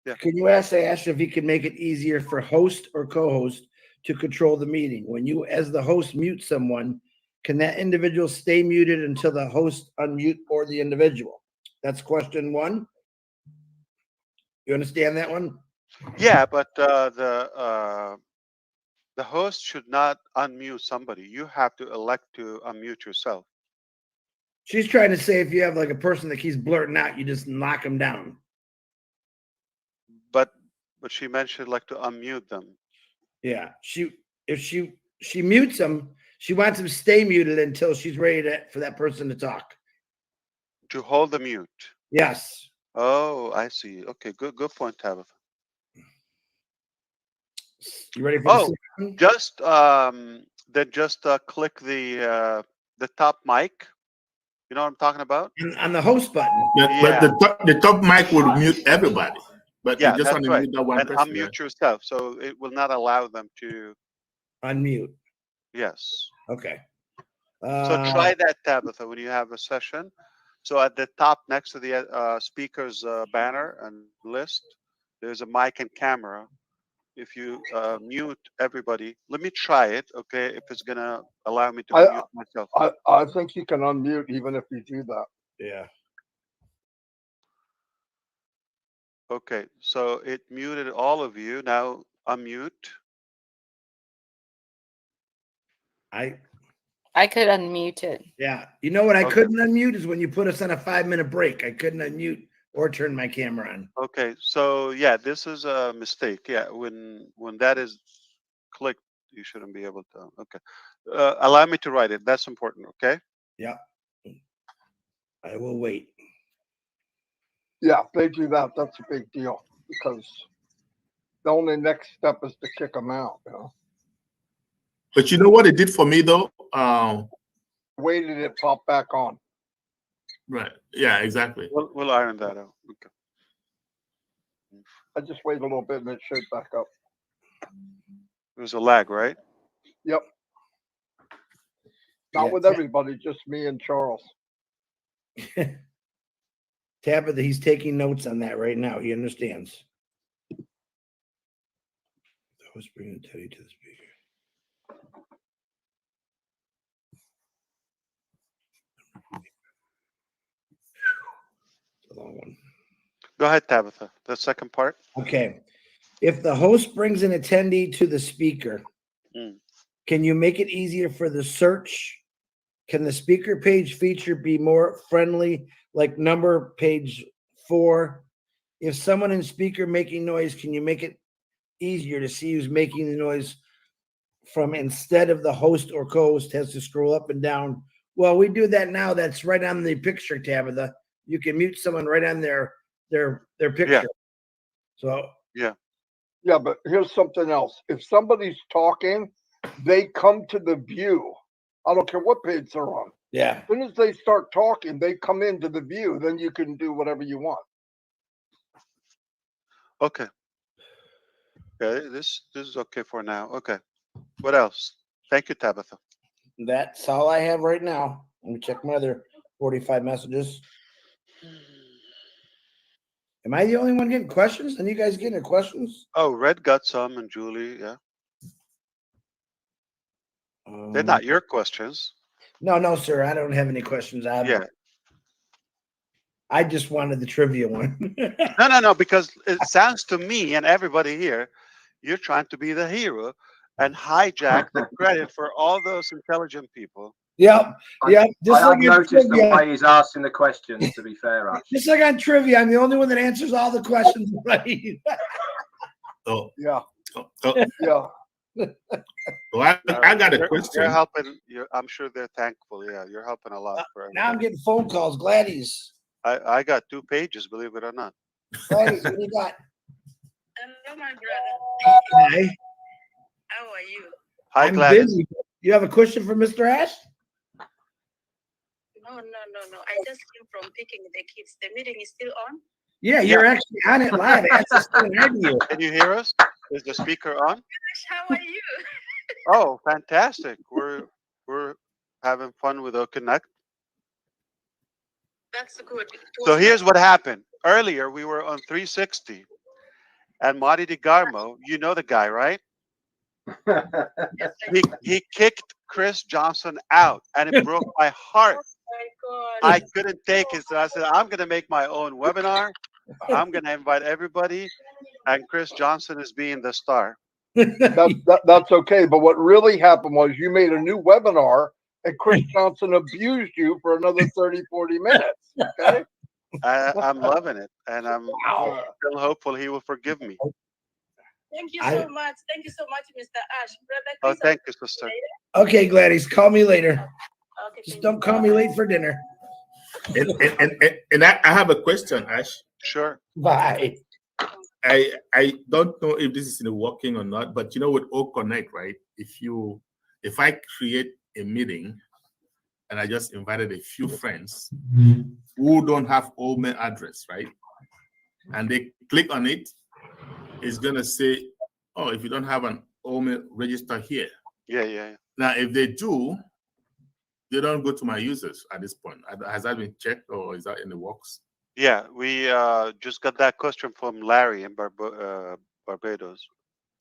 Yeah. Can you ask Ash if he can make it easier for host or co-host to control the meeting? When you, as the host, mute someone, can that individual stay muted until the host unmute or the individual? That's question one. You understand that one? Yeah, but the host should not unmute somebody. You have to elect to unmute yourself. She's trying to say if you have like a person that keeps blurting out, you just knock them down. But she mentioned like to unmute them. Yeah, if she mutes them, she wants them to stay muted until she's ready for that person to talk. To hold the mute. Yes. Oh, I see. Okay, good point, Tabitha. You ready for Oh, the second? just click the top mic. You know what I'm talking about? On the host button. But the top mic will mute everybody. But Yeah, you just want to mute that one and person. unmute yourself, so it will not allow them to Unmute. Yes. Okay. So try that, Tabitha, when you have a session. So at the top next to the speaker's banner and list, there's a mic and camera. If you mute everybody, let me try it, okay, if it's going to allow me to mute myself. I think you can unmute even if you do that. Yeah. Okay, so it muted all of you. Now unmute. I could unmute it. Yeah. You know what I couldn't unmute is when you put us on a 5-minute break. I couldn't unmute or turn my camera on. Okay, so yeah, this is a mistake. Yeah, when that is clicked, you shouldn't be able to. Okay, allow me to write it. That's important. Okay. Yeah. I will wait. Yeah, if they do that, that's a big deal because the only next step is to kick them out. You know. But you know what it did for me though? Waited it pop back on. Right. Yeah, exactly. We'll iron that out. Okay. I just wait a little bit and it showed back up. There's a lag, right? Yep. Not with everybody, just me and Charles. Tabitha, he's taking notes on that right now. He understands. The host bringing Teddy to the speaker. It's a long one. Go ahead, Tabitha. The second part. Okay. If the host brings an attendee to the speaker, can you make it easier for the search? Can the speaker page feature be more friendly, like number page 4? If someone in speaker making noise, can you make it easier to see who's making the noise from instead of the host or co-host has to scroll up and down? Well, we do that now. That's right on the picture, Tabitha. You can mute someone right on their picture. Yeah. So yeah, but here's something else. If somebody's talking, they come to the view. I don't care what page they're on. Yeah. As soon as they start talking, they come into the view. Then you can do whatever you want. Okay. Okay. This is okay for now. Okay. What else? Thank you, Tabitha. That's all I have right now. Let me check my other 45 messages. Am I the only one getting questions? And you guys getting questions? Oh, Red got some, and Julie. Yeah. They're Um, not your questions. no, sir. I don't have any questions. Yeah. I just wanted the trivia one. No. Because it sounds to me and everybody here, you're trying to be the hero and hijack the credit for all those intelligent people. Yep. I Just have like on noticed the trivia. way he's asking the questions, to be fair, Ash. Just like on trivia, I'm the only one that answers all the questions right. Oh, Yeah, oh, yeah. well, I got a You're question. helping. I'm sure they're thankful. Yeah, you're helping a lot for Now I'm everybody. getting phone calls. Gladys. I got 2 pages, believe it or not. Gladys, what do you got? Hello, my brother. Hi. How are you? Hi, I'm Gladys. busy. You have a question for Mr. Ash? No. I just came from picking the kids. The meeting is still on? Yeah, you're actually on it live. Ash is still ahead of you. Can you hear us? Is the speaker on? Gosh, how are you? Oh, fantastic. We're having fun with our Connect. That's good. So here's what happened. Earlier, we were on 360, and Marty Degarmo, you know the guy, right? He kicked Chris Johnson out, and it broke my heart. Oh my God. I couldn't take it, so I said, I'm going to make my own webinar. I'm going to invite everybody, and Chris Johnson is being the star. That's okay. But what really happened was you made a new webinar and Chris Johnson abused you for another 30, 40 minutes. Okay. I'm loving it, and I'm still hopeful he will forgive me. Thank you so much. Thank you so much, Mr. Ash. Brother Oh, Chris, thank you, sister. Okay, Gladys, call me later. Okay, Just thank don't call me late for dinner. And I have a question, Ash. Sure. Bye. I don't know if this is in the working or not, but you know with O Connect, right? If I create a meeting and I just invited a few friends who don't have O mail address, right? And they click on it, it's gonna say, oh, if you don't have an O mail, register here. Yeah. Now, if they do, they don't go to my users at this point. Has that been checked or is that in the works? Yeah, we just got that question from Larry in Barbados.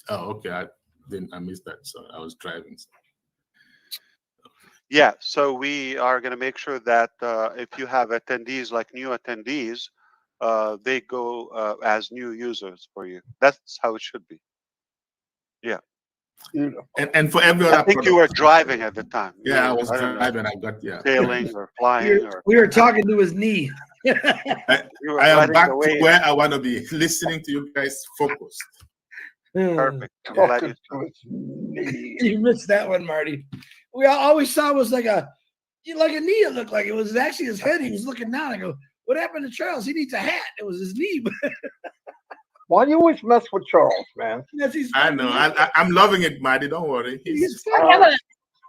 Oh, okay. I missed that. So I was driving. So. Yeah, so we are going to make sure that if you have attendees, like new attendees, they go as new users for you. That's how it should be. Yeah. And for every other I think you were driving at the time. Yeah, I was driving. I got sailing or flying. We were talking to his knee. I am back to where I want to be, listening to you guys focused. Perfect. You missed that one, Marty. We always saw it was like a knee. It looked like it was actually his head. He was looking down. I go, what happened to Charles? He needs a hat. It was his knee. Why do you always mess with Charles, man? I know. I'm loving it, Marty. Don't worry.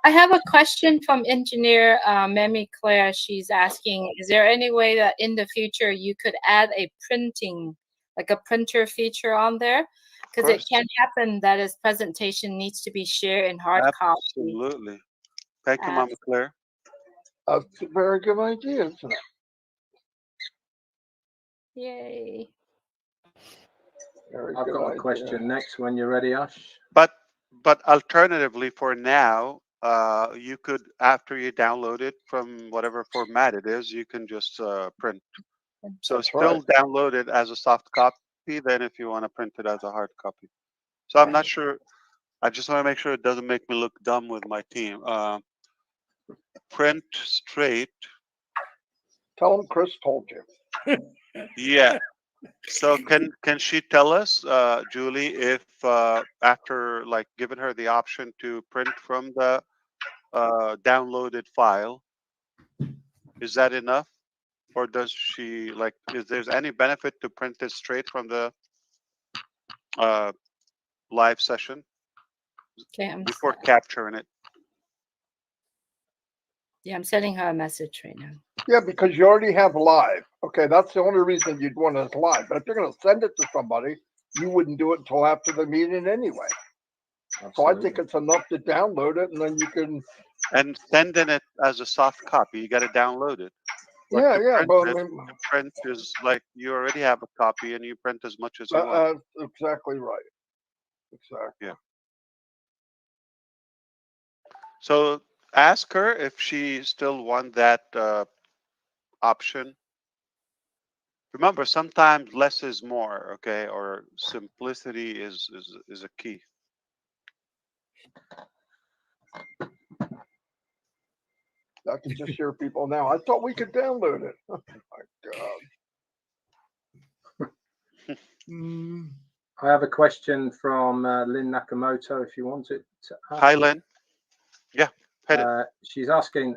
I have a question from engineer Memi Claire. She's asking, is there any way that in the future you could add a printer feature on there? Because it can happen that his presentation needs to be shared in hard copy. Absolutely. Thank you, Mama Claire. That's a very good idea, isn't it? Yay. I've got a question next when you're ready, Ash. But alternatively, for now, you could, after you download it from whatever format it is, you can just print. So still download it as a soft copy, then if you want to print it as a hard copy. So I'm not sure. I just want to make sure it doesn't make me look dumb with my team. Print straight. Tell him Chris told you. Yeah. So can she tell us, Julie, if after like giving her the option to print from the downloaded file, is that enough? Or does she like, is there any benefit to print it straight from the live session before capturing it? Yeah, I'm sending her a message right now. Yeah, because you already have live. Okay, that's the only reason you'd want it live. But if you're going to send it to somebody, you wouldn't do it until after the meeting anyway. So I think it's enough to download it, and then you can. And sending it as a soft copy, you got to download it. But Yeah, to yeah, print but I it, mean, to print is like you already have a copy and you print as much as you want. exactly right. Exactly. Yeah. So ask her if she still want that option. Remember, sometimes less is more, okay? Or simplicity is a key. I can just hear people now. I thought we could download it. Oh my God. I have a question from Lynn Nakamoto, if you want it to ask. Hi, Lynn. Yeah, hit it. She's asking,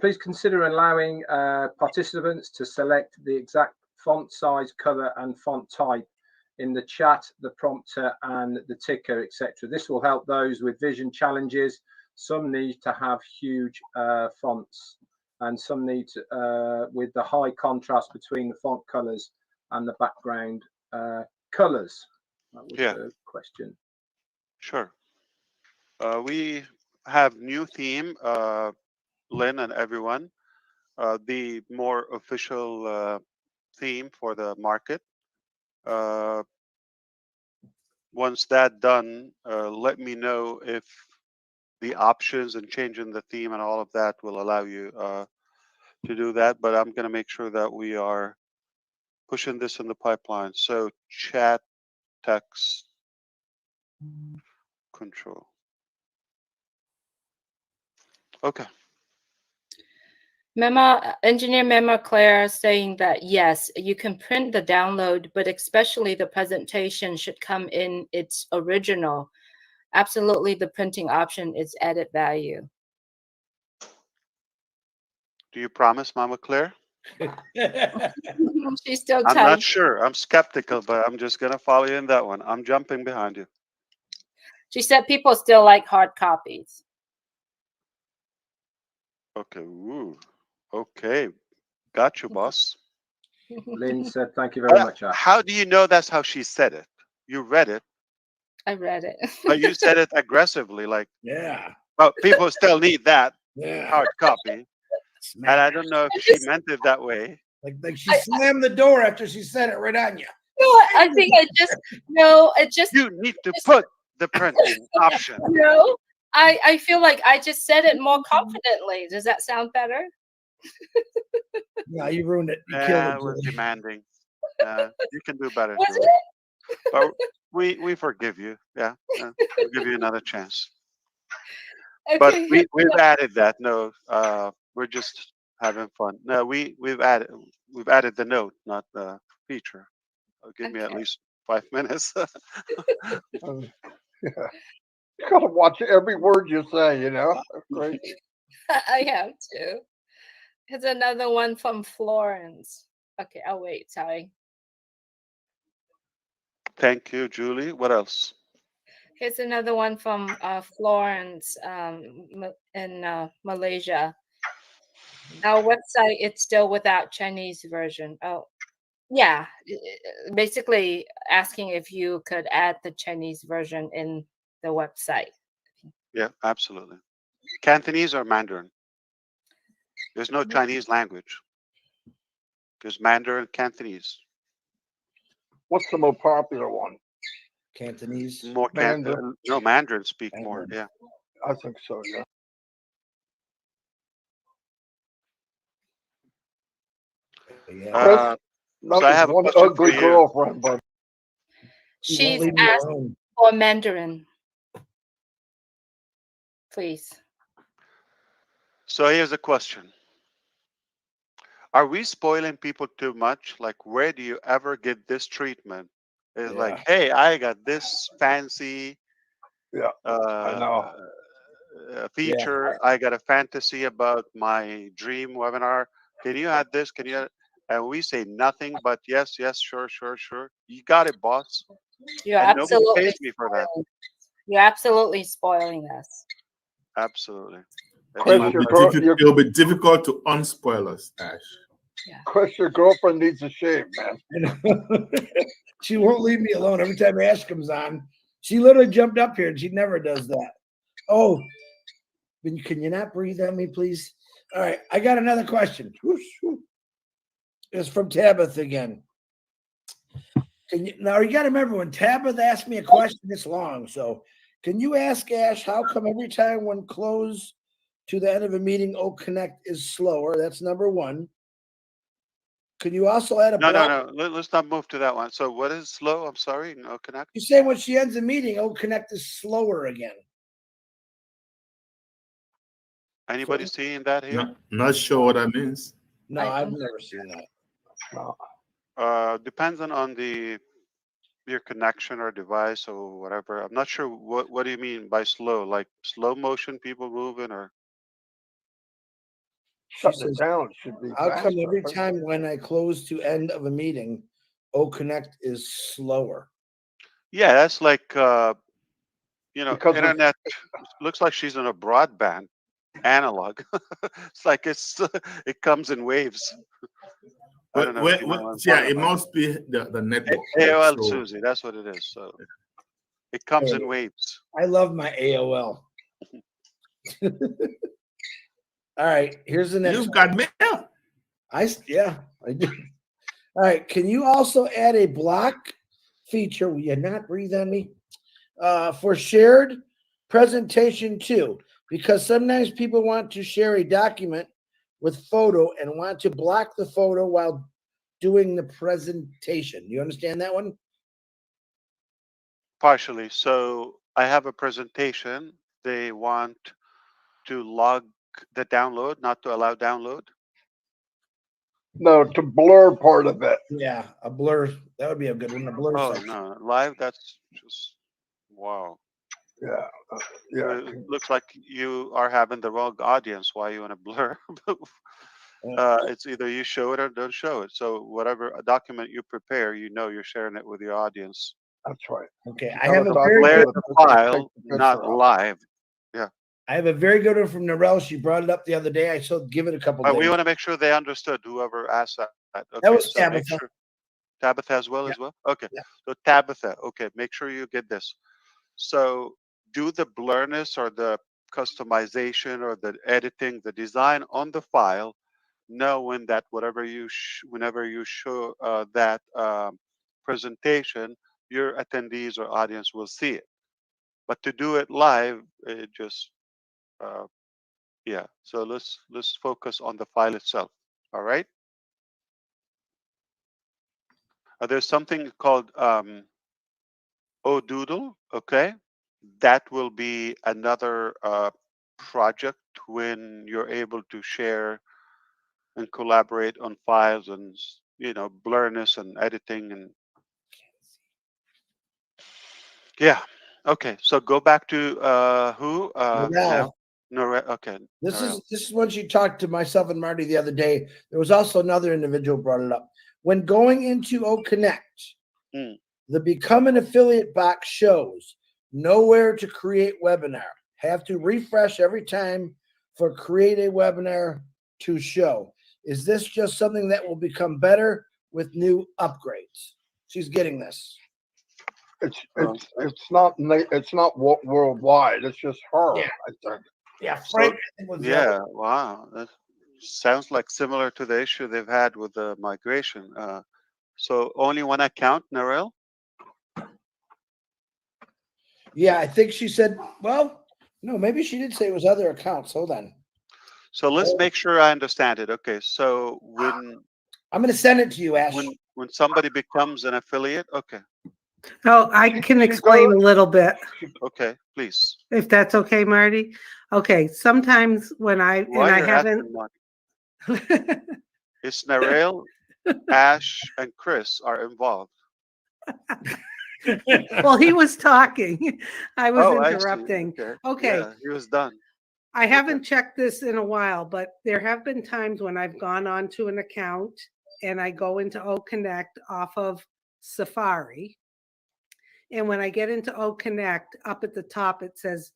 please consider allowing participants to select the exact font size, color, and font type in the chat, the prompter, and the ticker, etc. This will help those with vision challenges. Some need to have huge fonts, and some need to, with the high contrast between the font colors and the background colors. That was the question. Sure. We have new theme, Lynn and everyone. The more official theme for the market. Once that done, let me know if the options and changing the theme and all of that will allow you to do that. But I'm going to make sure that we are pushing this in the pipeline. So chat, text, control. Okay. Engineer Memo Claire saying that yes, you can print the download, but especially the presentation should come in its original. Absolutely, the printing option is added value. Do you promise, Mama Claire? She's still I'm typing. not sure. I'm skeptical, but I'm just going to follow you in that one. I'm jumping behind you. She said people still like hard copies. Okay. Ooh. Okay. Got you, boss. Lynn said, thank you very much, Ash. How do you know that's how she said it? You read it. I read it. But you said it aggressively, like, Yeah. well, people still need that Yeah. hard copy. And I don't know if she meant it that way. Like she slammed the door after she said it right on you. No, I think You need to put the printing option. No, I feel like I just said it more confidently. Does that sound better? No, you ruined it. You Yeah, killed it it. was Julie. demanding. You can do better, Was Julie. it? But we forgive you. Yeah, we'll give you another chance. Okay. But we've added that. No, we're just having fun. No, we've added the note, not the feature. Give me at least 5 minutes. Yeah. You gotta watch every word you say, you know. That's great. I have to. Here's another one from Florence. Okay, I'll wait. Sorry. Thank you, Julie. What else? Here's another one from Florence in Malaysia. Our website, it's still without Chinese version. Oh, yeah. Basically asking if you could add the Chinese version in the website. Yeah, absolutely. Cantonese or Mandarin? There's no Chinese language. There's Mandarin, Cantonese. What's the most popular one? Cantonese. More Mandarin. No, Mandarin speak more. Yeah. I think so, yeah. So I have one a question ugly for you. girlfriend, but She's leave me asked alone. for Mandarin. Please. So here's a question. Are we spoiling people too much? Like, where do you ever get this treatment? It's like, hey, I got this fancy I know. feature. I got a fantasy about my dream webinar. Can you add this? Can you add? And we say nothing but yes, yes, sure, sure, sure. You got it, boss. You're and nobody absolutely pays me for that. You're absolutely spoiling us. Absolutely. Chris, It'll be difficult to unspoil us, Ash. Chris, your girlfriend needs a shave, man. She won't leave me alone every time Ash comes on. She literally jumped up here and she never does that. Oh, can you not breathe on me, please? All right, I got another question. It's from Tabitha again. Now you got to remember when Tabitha asked me a question, it's long. So can you ask Ash how come every time when close to the end of a meeting, O Connect is slower? That's number one. Can you also add a No, no, block? no. Let's not move to that one. So what is slow? I'm sorry. No connect. You say when she ends the meeting, O Connect is slower again. Anybody seeing that here? Not sure what that means. No, I've never seen that. Depends on your connection or device or whatever. I'm not sure what do you mean by slow? Like slow motion, people moving, or Shutting it down should be How come faster, every I think. time when I close to end of a meeting, O Connect is slower? yeah, that's like Because internet. Looks like she's in a broadband analog. It's like it comes in waves. I don't know. If you know what I'm Yeah, talking it about. must be the network. right? AOL So- Susie, that's what it is. So it comes in waves. I love my AOL. All right, here's the next You've one. got mail. I do. All right, can you also add a block feature? Will you not breathe on me? For shared presentation too, because sometimes people want to share a document with photo and want to block the photo while doing the presentation. You understand that one? Partially. So I have a presentation. They want to log the download, not to allow download. No, to blur part of it. Yeah, a blur. That would be a good one. A blur Oh section. no, live. That's just wow. Yeah. Yeah. It looks like you are having the wrong audience. Why you want to blur? It's either you show it or don't show it. So whatever a document you prepare, you're sharing it with your audience. That's right. Okay, You I gotta have a talk very Blare good, about the take file, the picture not out. live. I have a very good one from Narelle. She brought it up the other day. I still give it a couple But we days. want to make sure they understood. Whoever asked that. Okay, That was so make Tabitha. sure Tabitha as well Yeah. as well. Okay, Yeah. so Tabitha. Okay, make sure you get this. So do the blurriness or the customization or the editing, the design on the file, knowing that whenever you show that presentation, your attendees or audience will see it. But to do it live, it just yeah. So let's focus on the file itself. All right. There's something called Odoodle. Okay, that will be another project when you're able to share and collaborate on files and blurriness and editing and yeah. Okay, so go back to who Narelle. now. Okay, This Narelle. is when she talked to myself and Marty the other day. There was also another individual brought it up. When going into O Connect, the Become an Affiliate box shows nowhere to create webinar. Have to refresh every time for create a webinar to show. Is this just something that will become better with new upgrades? She's getting this. It's not worldwide. It's just her. Yeah. I think. Yeah, Frank. I think was the other Yeah, wow. That sounds like similar to the issue they've had with the migration. So only one account, Narelle? Yeah, I think she said, well, no, maybe she did say it was other accounts. Hold on. So let's make sure I understand it. Okay, so when I'm going to send it to you, Ash. when somebody becomes an affiliate, okay, Oh, I can explain a little bit, okay, please. if that's okay, Marty. Okay, sometimes when I Why you're haven't. asking, Marty? It's Narelle, Ash, and Chris are involved. Well, he was talking. I was Oh, I see. interrupting. Okay. Okay. Yeah, he was done. I haven't checked this in a while, but there have been times when I've gone onto an account and I go into O Connect off of Safari. And when I get into O Connect, up at the top, it says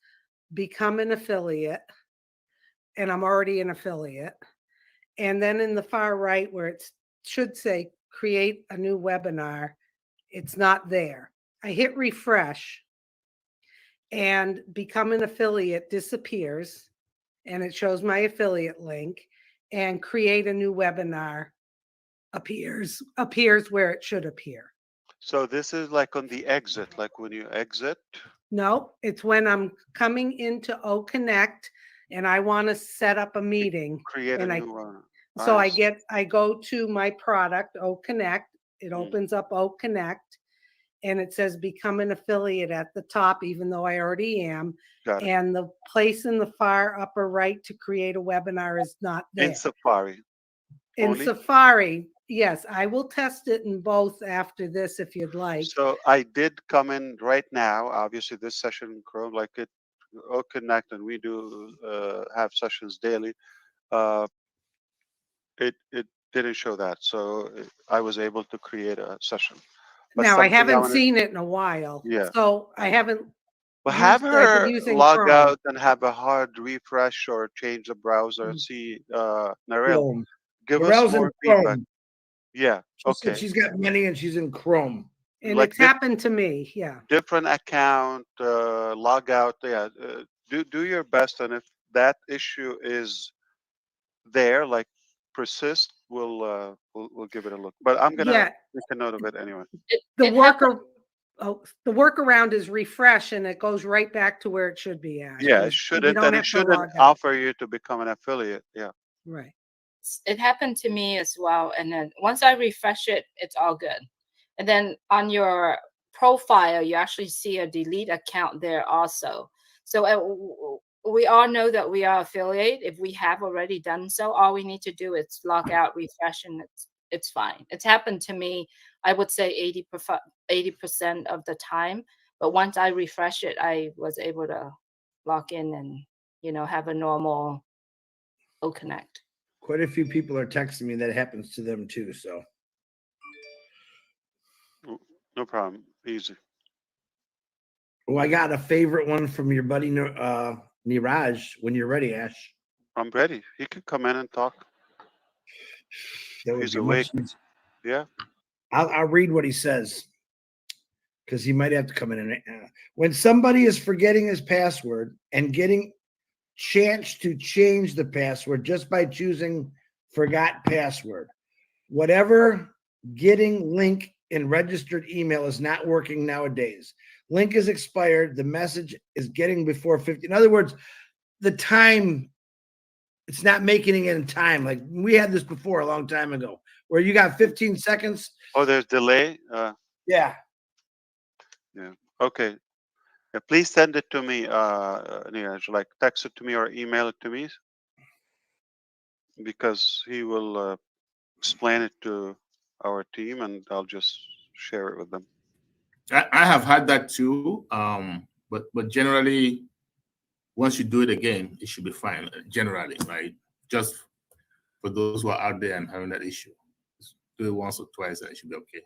become an affiliate. And I'm already an affiliate. And then in the far right where it should say create a new webinar, it's not there. I hit refresh and become an affiliate disappears, and it shows my affiliate link, and create a new webinar appears where it should appear. So this is like on the exit, like when you exit. No, it's when I'm coming into O Connect and I want to set up a meeting. Create a And new one. So Nice. I go to my product, O Connect. It opens up O Connect, and it says become an affiliate at the top, even though I already am. Got it. And the place in the far upper right to create a webinar is not there. In Safari. In only? Safari, yes, I will test it in both after this if you'd like. So I did come in right now. Obviously, this session in Chrome, like it, Connect, and we do have sessions daily. It didn't show that, so I was able to create a session. But Now, I something haven't wanna- seen it in a while. Yeah. So I haven't. But have used- I've been her using log Chrome. out and have a hard refresh or change the browser and see Narelle. Chrome. Give Narelle's us in more feedback. Chrome. Yeah. She said Okay. she's got many and she's in Chrome. And like it's this- happened to me, yeah. Different account, log out. Yeah. Do your best, and if that issue is there, like persist, we'll give it a look. But I'm gonna Yeah, make a note of it anyway. the It happened- the workaround is refresh and it goes right back to where it should be at. Yeah, You it shouldn't, don't and have it to shouldn't log out. offer you to become an affiliate. Yeah. Right. It happened to me as well. And then once I refresh it, it's all good. And then on your profile, you actually see a delete account there also. So we all know that we are affiliate. If we have already done so, all we need to do is log out, refresh, and it's fine. It's happened to me, I would say 80% of the time. But once I refresh it, I was able to log in and, have a normal O Connect. Quite a few people are texting me that happens to them too. So No problem. Easy. oh, I got a favorite one from your buddy Niraj. When you're ready, Ash. I'm ready. He can come in and talk. That would He's be awake. much easier. Yeah. I'll read what he says because he might have to come in. And when somebody is forgetting his password and getting chance to change the password just by choosing forgot password, whatever getting link in registered email is not working nowadays. Link is expired. The message is getting before 50. In other words, the time, it's not making it in time. Like we had this before a long time ago where you got 15 seconds. Oh, there's delay. Yeah. Yeah. Okay. Yeah, please send it to me, Neeraj, like text it to me or email it to me, because he will explain it to our team, and I'll just share it with them. I have had that too, but generally, once you do it again, it should be fine. Generally, right? Just for those who are out there and having that issue, just do it once or twice, and it should be okay.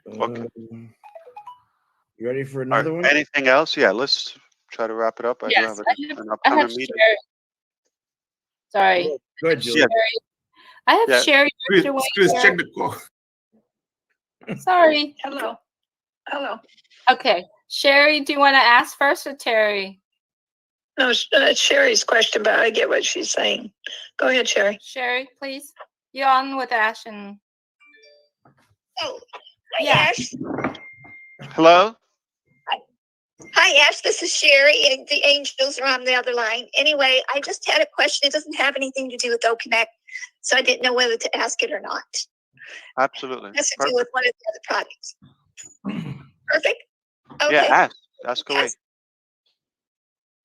Okay. You ready for All right, another one? anything else? Yeah, let's try to wrap it up. I do Yes, have I an have upcoming meeting. Sherry. Sorry. Good, Julie. I have Yeah. Sherry. Chris, Dr. Wayne Chris, here. check the call. Sorry. Hello. Hello. Okay. Sherry, do you want to ask first or Terry? No, it's Sherry's question, but I get what she's saying. Go ahead, Sherry. Sherry, please. You're on with Ash and Oh, hi, Yeah. Ash. Hello. Hi, Ash. This is Sherry, and the angels are on the other line. Anyway, I just had a question. It doesn't have anything to do with OConnect, so I didn't know whether to ask it or not. Absolutely. It has to do Perfect. with one of the other products. Perfect. Okay. Yeah, ask away. Yes.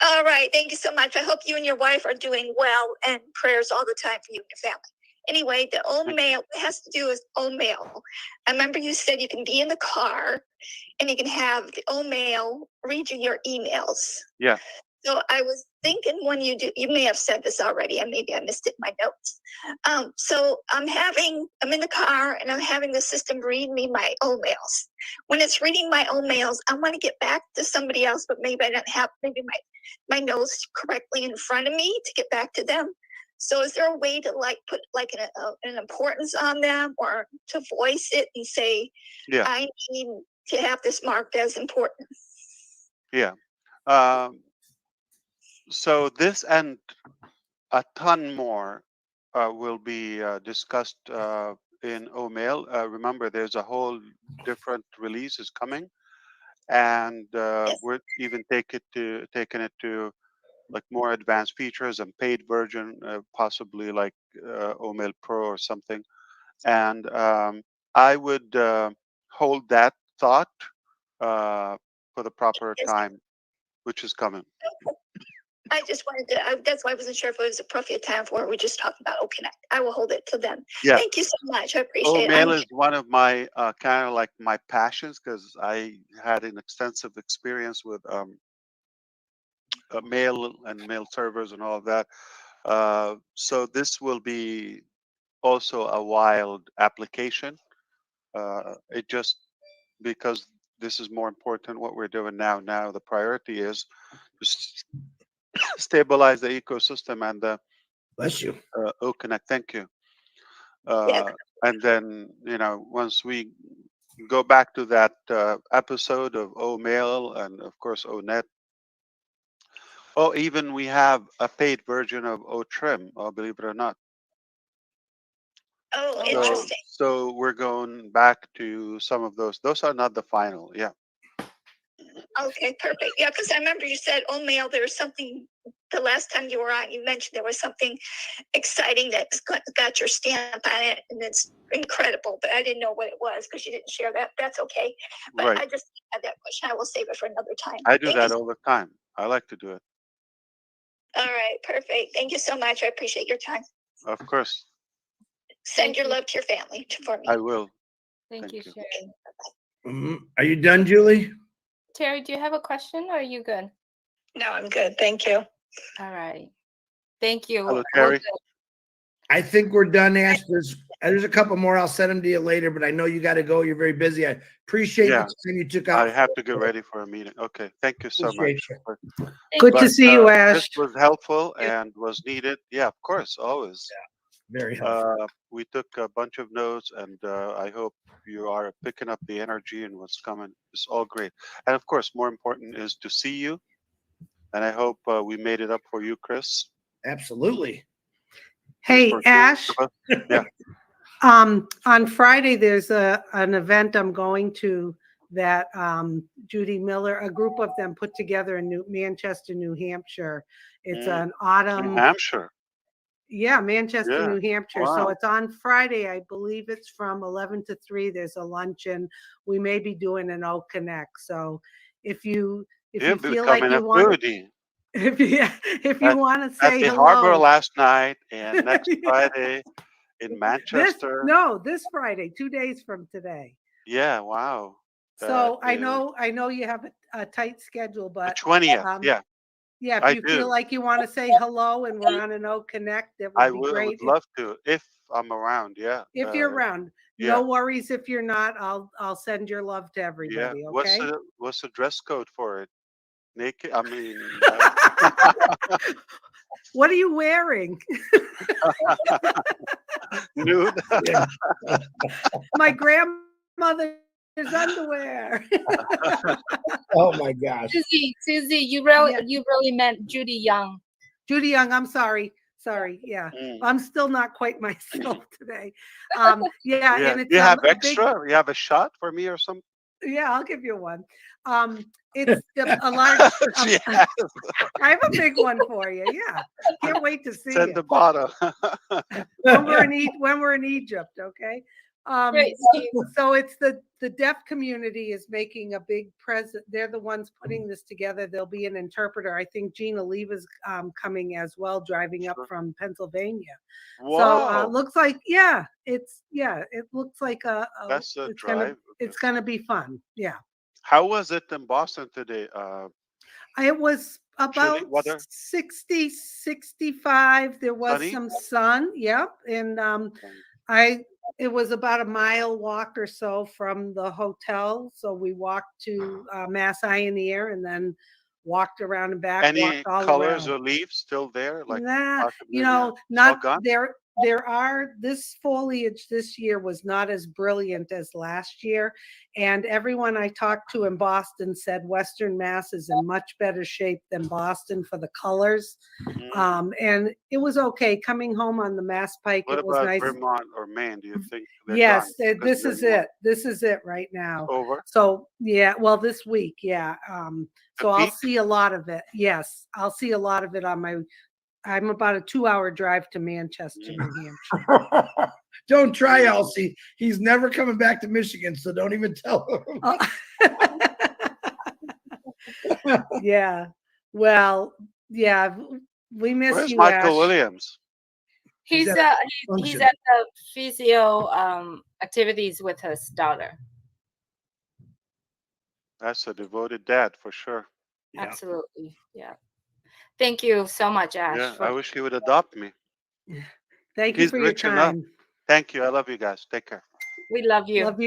All right. Thank you so much. I hope you and your wife are doing well, and prayers all the time for you and your family. Anyway, the old mail has to do with old mail. I remember you said you can be in the car and you can have the old mail read you your emails. Yeah. So I was thinking when you do, you may have said this already, and maybe I missed it in my notes. So I'm in the car and I'm having the system read me my own mails. When it's reading my own mails, I want to get back to somebody else, but maybe I don't have my notes correctly in front of me to get back to them. So is there a way to put an importance on them, or to voice it and say, Yeah. I need to have this marked as important? Yeah. So this and a ton more will be discussed in OMail. Remember, there's a whole different release is coming, and Yes. we're even taking it to like more advanced features and paid version, possibly like OMail Pro or something. And I would hold that thought for the proper Yes. time, which is coming. I just wanted to, that's why I wasn't sure if it was appropriate time for it. We just talked about Connect. I will hold it to them. Yeah. Thank you so much. I appreciate OMail it. is one of my kind of like my passions, because I had an extensive experience with mail and mail servers and all of that. So this will be also a wild application. It just, because this is more important what we're doing now. Now the priority is to stabilize the ecosystem and the Bless you. Connect. Thank you. Yeah. And then, once we go back to that episode of OMail and of course ONet. Oh, even we have a paid version of OTrim, believe it or not. Oh, Oh, interesting. So we're going back to some of those. Those are not the final. Yeah. Okay, perfect. Yeah, because I remember you said mail. There was something the last time you were on. You mentioned there was something exciting that's got your stamp on it, and it's incredible. But I didn't know what it was because you didn't share that. That's okay. But Right. I just had that question. I will save it for another time. I do Thank that you. all the time. I like to do it. All right, perfect. Thank you so much. I appreciate your time. Of course, Send Thank your you. love to your family for me. I will. Thank you, you. Sherry. Are you done, Julie? Terry, do you have a question, or are you good? No, I'm good. Thank you. All right. Thank you. Hello, We'll Terry. do- I think we're done, Ash. There's a couple more. I'll send them to you later, but I know you got to go. You're very busy. I appreciate Yeah. the time you took out. I have to get ready for a meeting. Okay. Thank you so Appreciate much. you. Thank Good you. to see you, Ash. This was helpful and was needed. Yeah, of course, always. Very helpful. We took a bunch of notes, and I hope you are picking up the energy and what's coming. It's all great. And of course, more important is to see you. And I hope we made it up for you, Chris. Absolutely. Hey, For Ash. Yeah. On Friday, there's an event I'm going to that Judy Miller, a group of them put together in Manchester, New Hampshire. It's an autumn. New Hampshire. Yeah, Manchester, Yeah. New Hampshire. So Wow. it's on Friday. I believe it's from 11 to 3. There's a luncheon. We may be doing an O Connect. So if you You're feel like becoming you a want, foodie. if you At- want to At say the harbor hello, last night and next Yeah. Friday in Manchester. this Friday, 2 days from today. Yeah, wow. So That I know you have a tight schedule, the but 20th. Yeah, yeah, if I you feel do. like you want to say hello and we're on an O Connect, that I would be would great. love to if I'm around. Yeah. If you're around, yeah. no worries. If you're not, I'll send your love to Yeah. everybody. What's Okay. the dress code for it? Naked? I mean, What are you wearing? nude. Yeah. My grandmother's underwear. Oh my gosh. Susie, you Yeah. really meant Judy Young. Judy Young, I'm sorry. Yeah. I'm still not quite myself today. Yeah, Yeah. and it's You have a big, extra? You have a shot for me or something? yeah, I'll give you one. It's a large. Yes. I have a big one for you. Yeah, can't wait to see Send you the bottle. when we're in Egypt. Okay. Great, Steve. So it's the deaf community is making a big present. They're the ones putting this together. There'll be an interpreter. I think Gina Leva's coming as well, driving up Sure. from Pennsylvania. Wow. So looks like it looks like That's a it's drive. gonna be fun. Yeah. How was it in Boston today? It was About weather? 60, 65. There was Sunny? some sun. Yep. And it was about a mile walk or so from the hotel. So we walked to Mass Ioneer and then walked around and back, Any walked all colors around. or leaves still there? Like Nah, Artemisia? All not gone? there are this foliage this year was not as brilliant as last year. And everyone I talked to in Boston said Western Mass is in much better shape than Boston for the colors. And it was okay. Coming home on the Mass Pike, What it was about nice. Vermont or Maine? Do you think they're Yes, gone? this is it. This is it right now. Over? So yeah, well, this week, yeah. So I'll peak? see a lot of it. Yes, I'll see a lot of it on my. I'm about a 2-hour drive to Manchester, New Hampshire. Don't try, Elsie. He's never coming back to Michigan, so don't even tell him. Yeah. Well, yeah. We miss Where's you, Michael Ash. Williams? He's at at function. the physio activities with his daughter. That's a devoted dad for sure. Yeah. Absolutely. Yeah. Thank you so much, Ash. Yeah, I wish he would adopt me. Thank you He's for your rich enough. time. Thank you. I love you guys. Take care. We love you. Love you.